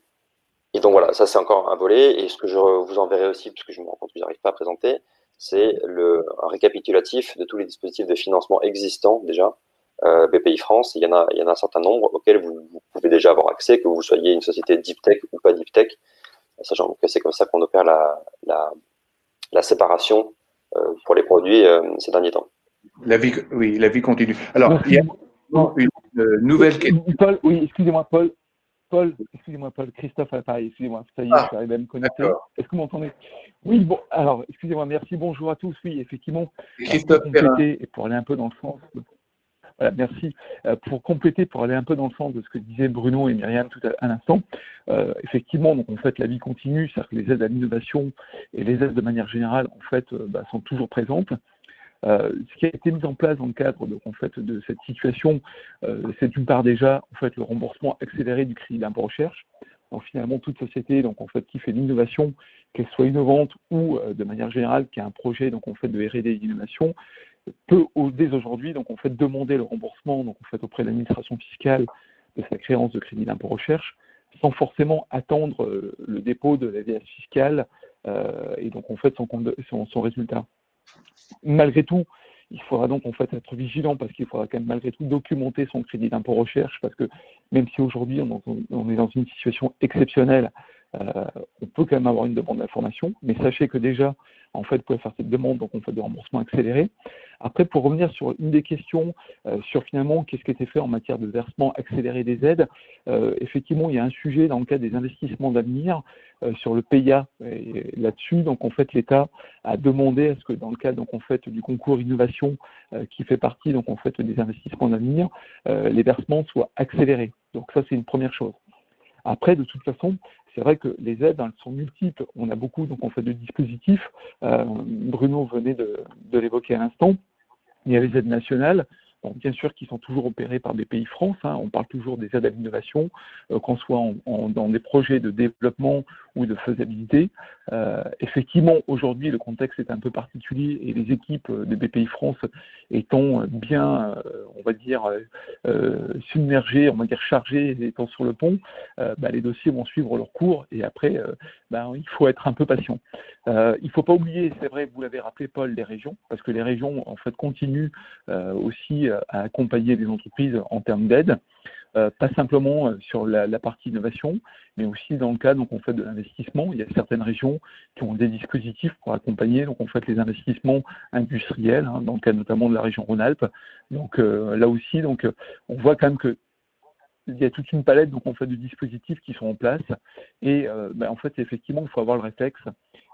donc voilà, ça c'est encore un volet. Et ce que je vous enverrai aussi, parce que je me rends compte que je n'arrive pas à présenter, c'est un récapitulatif de tous les dispositifs de financement existants déjà. BPI France, il y en a un certain nombre auxquels vous pouvez déjà avoir accès, que vous soyez une société deep tech ou pas deep tech, sachant que c'est comme ça qu'on opère la séparation pour les produits ces derniers temps. La vie continue. Alors, il y a une nouvelle question. Paul, oui, excusez-moi, Paul, excusez-moi, Paul, Christophe à l'appareil, excusez-moi, ça y est, je suis arrivé à me connecter. Est-ce que vous m'entendez? Oui, bon, alors, excusez-moi, merci, bonjour à tous. Oui, effectivement, Christophe pour compléter et pour aller un peu dans le sens. Voilà, merci. Pour compléter, pour aller un peu dans le sens de ce que disaient Bruno et Myriam tout à l'instant, effectivement, donc en fait, la vie continue, c'est-à-dire que les aides à l'innovation et les aides de manière générale, en fait, sont toujours présentes. Ce qui a été mis en place dans le cadre de cette situation, c'est d'une part déjà en fait le remboursement accéléré du crédit d'impôt recherche. Donc finalement toute société donc en fait qui fait l'innovation, qu'elle soit innovante ou de manière générale qui a un projet donc en fait de R&D d'innovation, peut dès aujourd'hui donc en fait demander le remboursement donc en fait auprès de l'administration fiscale de sa créance de crédit d'impôt recherche sans forcément attendre le dépôt de la l'alias fiscale et donc en fait son résultat. Malgré tout, il faudra donc en fait être vigilant parce qu'il faudra quand même malgré tout documenter son crédit d'impôt recherche parce que même si aujourd'hui on est dans une situation exceptionnelle, on peut quand même avoir une demande d'information, mais sachez que déjà, en fait, vous pouvez faire cette demande donc on fait de remboursement accéléré. Après, pour revenir sur une des questions sur finalement qu'est-ce qui a été fait en matière de versement accéléré des aides, effectivement, il y a un sujet dans le cadre des investissements d'avenir sur le PIA. Et là-dessus, donc en fait, l'État a demandé à ce que dans le cadre donc en fait du concours innovation qui fait partie donc en fait des investissements d'avenir, les versements soient accélérés. Donc ça, c'est une première chose. Après, de toute façon, c'est vrai que les aides elles sont multiples. On a beaucoup donc en fait de dispositifs. Bruno venait de l'évoquer à l'instant. Il y a les aides nationales, donc bien sûr qui sont toujours opérées par BPI France. On parle toujours des aides à l'innovation, qu'on soit dans des projets de développement ou de faisabilité. Effectivement, aujourd'hui, le contexte est un peu particulier et les équipes de BPI France étant bien, on va dire, submergées, on va dire chargées, étant sur le pont, les dossiers vont suivre leur cours et après, il faut être un peu patient. Il ne faut pas oublier, c'est vrai, vous l'avez rappelé, Paul, les régions, parce que les régions, en fait, continuent aussi à accompagner les entreprises en termes d'aide. Pas simplement sur la partie innovation, mais aussi dans le cadre donc, en fait, de l'investissement. Il y a certaines régions qui ont des dispositifs pour accompagner donc, en fait, les investissements industriels, dans le cadre notamment de la région Rhône-Alpes. Donc là aussi, donc, on voit quand même que il y a toute une palette donc, en fait, de dispositifs qui sont en place. Et en fait, effectivement, il faut avoir le réflexe,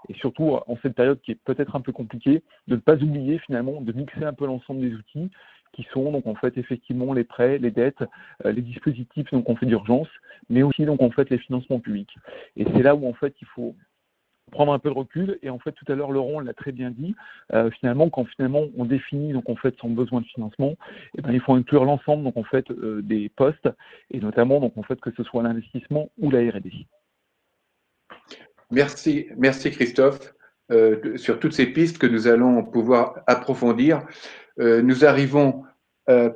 et surtout en cette période qui est peut-être un peu compliquée, de ne pas oublier finalement de mixer un peu l'ensemble des outils qui sont donc en fait effectivement les prêts, les dettes, les dispositifs donc on fait d'urgence, mais aussi donc en fait les financements publics. Et c'est là où en fait il faut prendre un peu de recul. Et en fait tout à l'heure Laurent l'a très bien dit. Quand on définit donc en fait son besoin de financement, il faut inclure l'ensemble donc en fait des postes et notamment donc en fait que ce soit l'investissement ou la R&D. Merci Christophe sur toutes ces pistes que nous allons pouvoir approfondir. Nous arrivons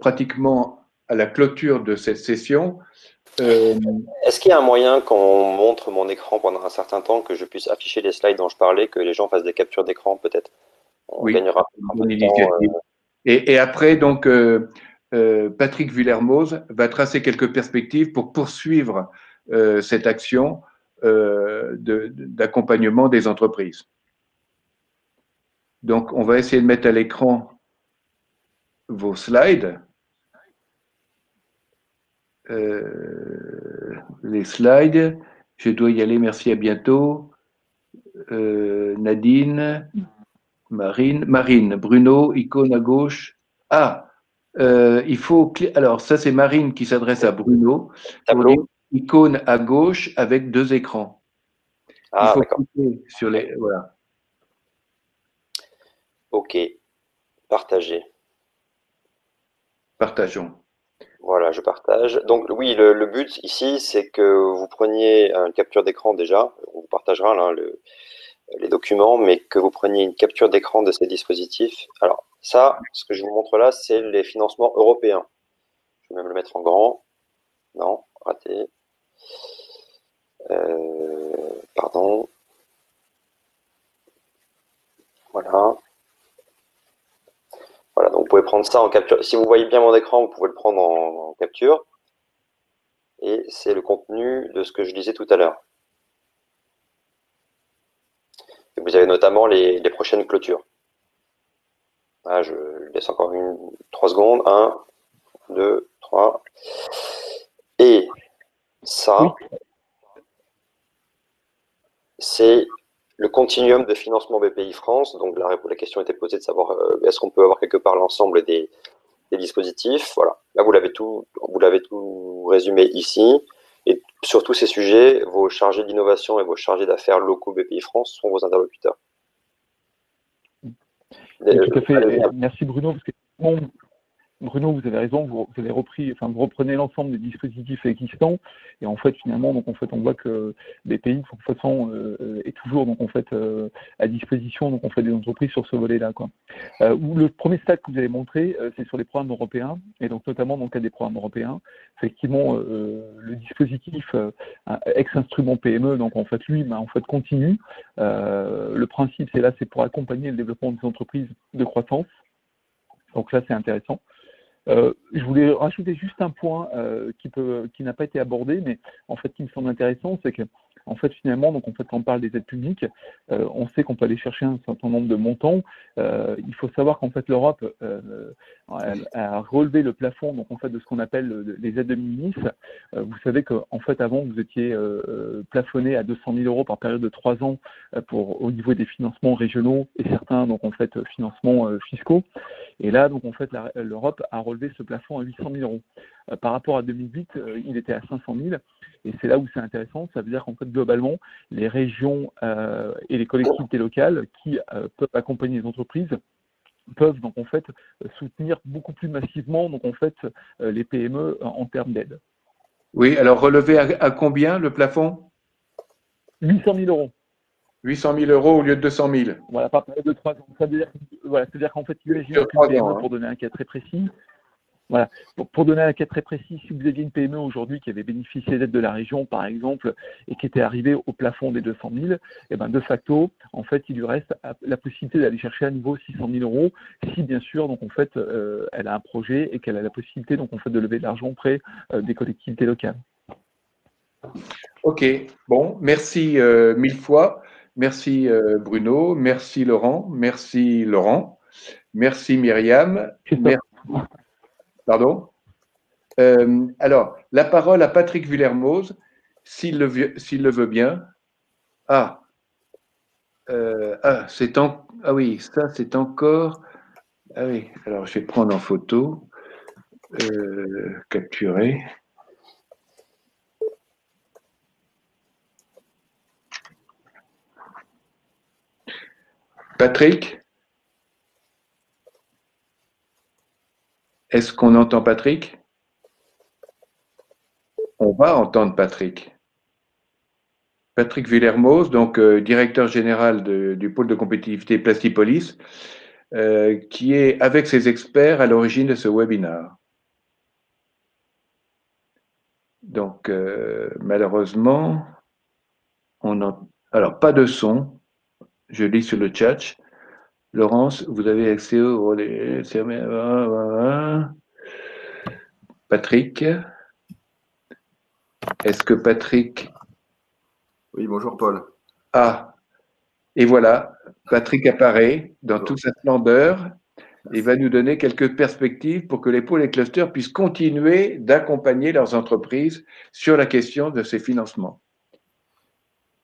pratiquement à la clôture de cette session. Est-ce qu'il y a un moyen qu'on montre mon écran pendant un certain temps, que je puisse afficher les slides dont je parlais, que les gens fassent des captures d'écran peut-être? On gagnera un peu de temps. Et après, donc, Patrick Vuillermoz va tracer quelques perspectives pour poursuivre cette action d'accompagnement des entreprises. Donc, on va essayer de mettre à l'écran vos slides. Les slides. Je dois y aller, merci, à bientôt. Nadine, Marine, Bruno, icône à gauche. Il faut. Alors, ça, c'est Marine qui s'adresse à Bruno. Tableau. Icône à gauche avec 2 écrans. Il faut cliquer sur les. Voilà. Ok. Partager. Partageons. Voilà, je partage. Donc oui, le but ici, c'est que vous preniez une capture d'écran déjà. On vous partagera là, les documents, mais que vous preniez une capture d'écran de ces dispositifs. Alors ça, ce que je vous montre là, c'est les financements européens. Je vais même le mettre en grand. Non, raté. Pardon. Voilà. Voilà, donc vous pouvez prendre ça en capture. Si vous voyez bien mon écran, vous pouvez le prendre en capture. Et c'est le contenu de ce que je disais tout à l'heure. Et vous avez notamment les prochaines clôtures. Là, je laisse encore 3 secondes. 1, 2, 3. Et ça, c'est le continuum de financement BPI France. Donc la question était posée de savoir est-ce qu'on peut avoir quelque part l'ensemble des dispositifs. Voilà. Là, vous l'avez tout résumé ici. Et sur tous ces sujets, vos chargés d'innovation et vos chargés d'affaires locaux BPI France sont vos interlocuteurs. Tout à fait. Merci Bruno, parce que Bruno, vous avez raison, vous reprenez l'ensemble des dispositifs existants, et en fait, finalement, donc en fait, on voit que BPI, de toute façon, est toujours donc en fait à disposition, donc on fait des entreprises sur ce volet-là, quoi. Le premier stade que vous avez montré, c'est sur les programmes européens, et donc notamment dans le cadre des programmes européens, effectivement, le dispositif ex-instrument PME, donc en fait, lui, en fait, continue. Le principe, c'est pour accompagner le développement des entreprises de croissance. Donc là, c'est intéressant. Je voulais rajouter juste un point qui n'a pas été abordé, mais en fait qui me semble intéressant, c'est que en fait finalement, donc en fait quand on parle des aides publiques, on sait qu'on peut aller chercher un certain nombre de montants. Il faut savoir qu'en fait l'Europe a relevé le plafond donc en fait de ce qu'on appelle les aides de minimis. Vous savez qu'en fait avant vous étiez plafonné à 200 000 euros par période de 3 ans au niveau des financements régionaux et certains donc en fait financements fiscaux. Et là donc en fait l'Europe a relevé ce plafond à 800 000 euros. Par rapport à 2008, il était à 500 000. Et c'est là où c'est intéressant. Ça veut dire qu'en fait, globalement, les régions et les collectivités locales qui peuvent accompagner les entreprises peuvent donc en fait soutenir beaucoup plus massivement donc en fait les PME en termes d'aide. Oui, alors relevé à combien le plafond? 800 000 euros. 800 000 euros au lieu de 200 000. Voilà, par période de 3 ans. Ça veut dire qu'en fait, imaginez qu'une PME, pour donner un cas très précis, voilà. Pour donner un cas très précis, si vous aviez une PME aujourd'hui qui avait bénéficié d'aide de la région, par exemple, et qui était arrivée au plafond des 200 000, et ben de facto, en fait, il lui reste la possibilité d'aller chercher à nouveau 600 000 euros, si bien sûr, donc en fait, elle a un projet et qu'elle a la possibilité, donc en fait, de lever de l'argent auprès des collectivités locales. Ok, bon, merci 1000 fois. Merci Bruno, merci Laurent, merci Myriam. Pardon. Alors, la parole à Patrick Vuillermoz, s'il le veut bien. Ah oui, ça c'est encore. Ah oui, alors je vais prendre en photo, capturer. Patrick? Est-ce qu'on entend Patrick? On va entendre Patrick. Patrick Vuillermoz, donc directeur général du pôle de compétitivité Plastipolis, qui est avec ses experts à l'origine de ce webinaire. Donc, malheureusement, alors pas de son. Je lis sur le chat. Laurence, vous avez accès au Patrick. Est-ce que Patrick... Oui, bonjour Paul. Ah, et voilà, Patrick apparaît dans toute sa splendeur et va nous donner quelques perspectives pour que les pôles et clusters puissent continuer d'accompagner leurs entreprises sur la question de ces financements.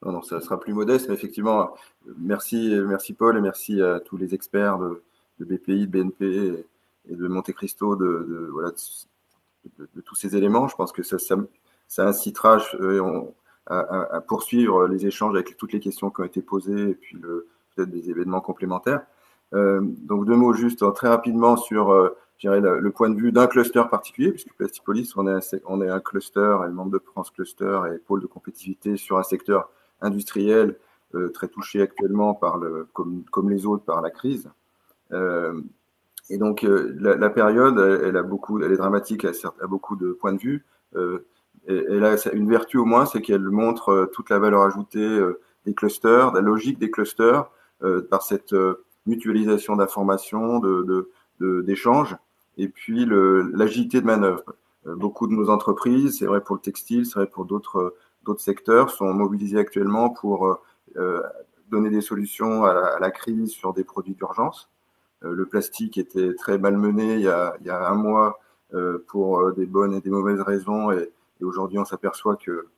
Non, ça sera plus modeste, mais effectivement, merci Paul et merci à tous les experts de BPI, de BNP et de Monte Cristo de tous ces éléments. Je pense que ça incitera à poursuivre les échanges avec toutes les questions qui ont été posées et puis peut-être des événements complémentaires. Donc 2 mots juste très rapidement sur le point de vue d'un cluster particulier, puisque Plastipolis, on est un cluster et membre de France Cluster et pôle de compétitivité sur un secteur industriel très touché actuellement comme les autres par la crise. Et donc la période, elle est dramatique à beaucoup de points de vue. Elle a une vertu au moins, c'est qu'elle montre toute la valeur ajoutée des clusters, la logique des clusters par cette mutualisation d'informations, d'échanges, et puis l'agilité de manœuvre. Beaucoup de nos entreprises, c'est vrai pour le textile, c'est vrai pour d'autres secteurs, sont mobilisées actuellement pour donner des solutions à la crise sur des produits d'urgence. Le plastique était très malmené il y a un mois pour des bonnes et des mauvaises raisons, et aujourd'hui on s'aperçoit que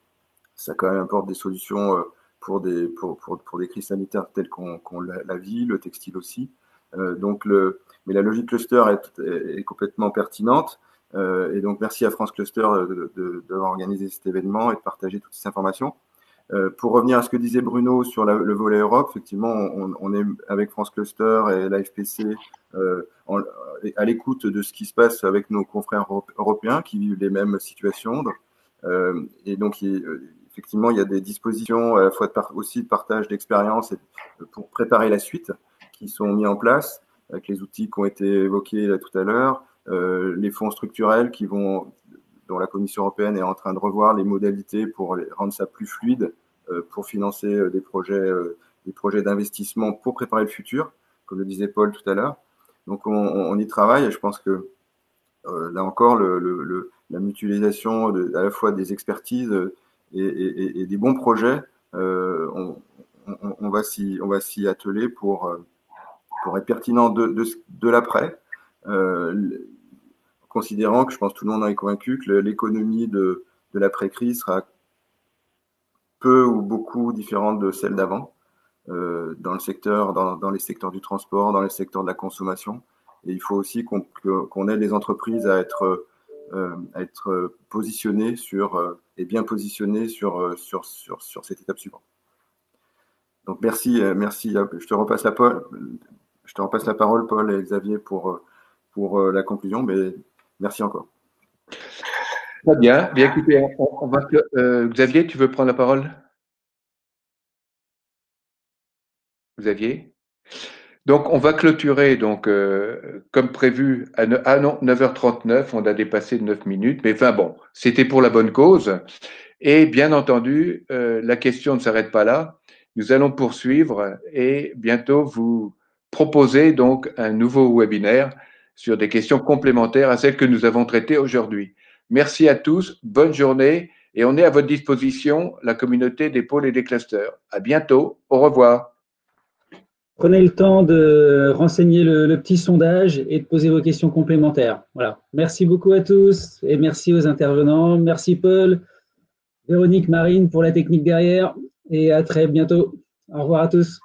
ça quand même apporte des solutions pour des crises sanitaires telles qu'on la vit, le textile aussi. Mais la logique cluster est complètement pertinente. Et donc, merci à France Cluster d'avoir organisé cet événement et de partager toutes ces informations. Pour revenir à ce que disait Bruno sur le volet Europe, effectivement, on est avec France Cluster et l'AFPC à l'écoute de ce qui se passe avec nos confrères européens qui vivent les mêmes situations. Et donc, effectivement, il y a des dispositions à la fois aussi de partage d'expérience pour préparer la suite qui sont mis en place avec les outils qui ont été évoqués là, tout à l'heure, les fonds structurels dont la Commission européenne est en train de revoir les modalités pour rendre ça plus fluide, pour financer des projets d'investissement pour préparer le futur, comme le disait Paul tout à l'heure. Donc on y travaille, et je pense que là encore, la mutualisation à la fois des expertises et des bons projets, on va s'y atteler pour être pertinent de l'après, considérant que je pense que tout le monde en est convaincu que l'économie de l'après-crise sera peu ou beaucoup différente de celle d'avant, dans les secteurs du transport, dans les secteurs de la consommation. Et il faut aussi qu'on aide les entreprises à être positionnées et bien positionnées sur cette étape suivante. Donc merci. Je te repasse la parole, Paul et Xavier, pour la conclusion, mais merci encore. Très bien. Bien écoutez, Xavier, tu veux prendre la parole? Xavier? Donc, on va clôturer, comme prévu, à 9h39, on a dépassé de 9 minutes, mais enfin bon, c'était pour la bonne cause. Et bien entendu, la question ne s'arrête pas là. Nous allons poursuivre et bientôt vous proposer donc un nouveau webinaire sur des questions complémentaires à celles que nous avons traitées aujourd'hui. Merci à tous, bonne journée, et on est à votre disposition, la communauté des pôles et des clusters. À bientôt, au revoir. Prenez le temps de renseigner le petit sondage et de poser vos questions complémentaires. Voilà. Merci beaucoup à tous et merci aux intervenants. Merci Paul, Véronique, Marine pour la technique derrière et à très bientôt. Au revoir à tous.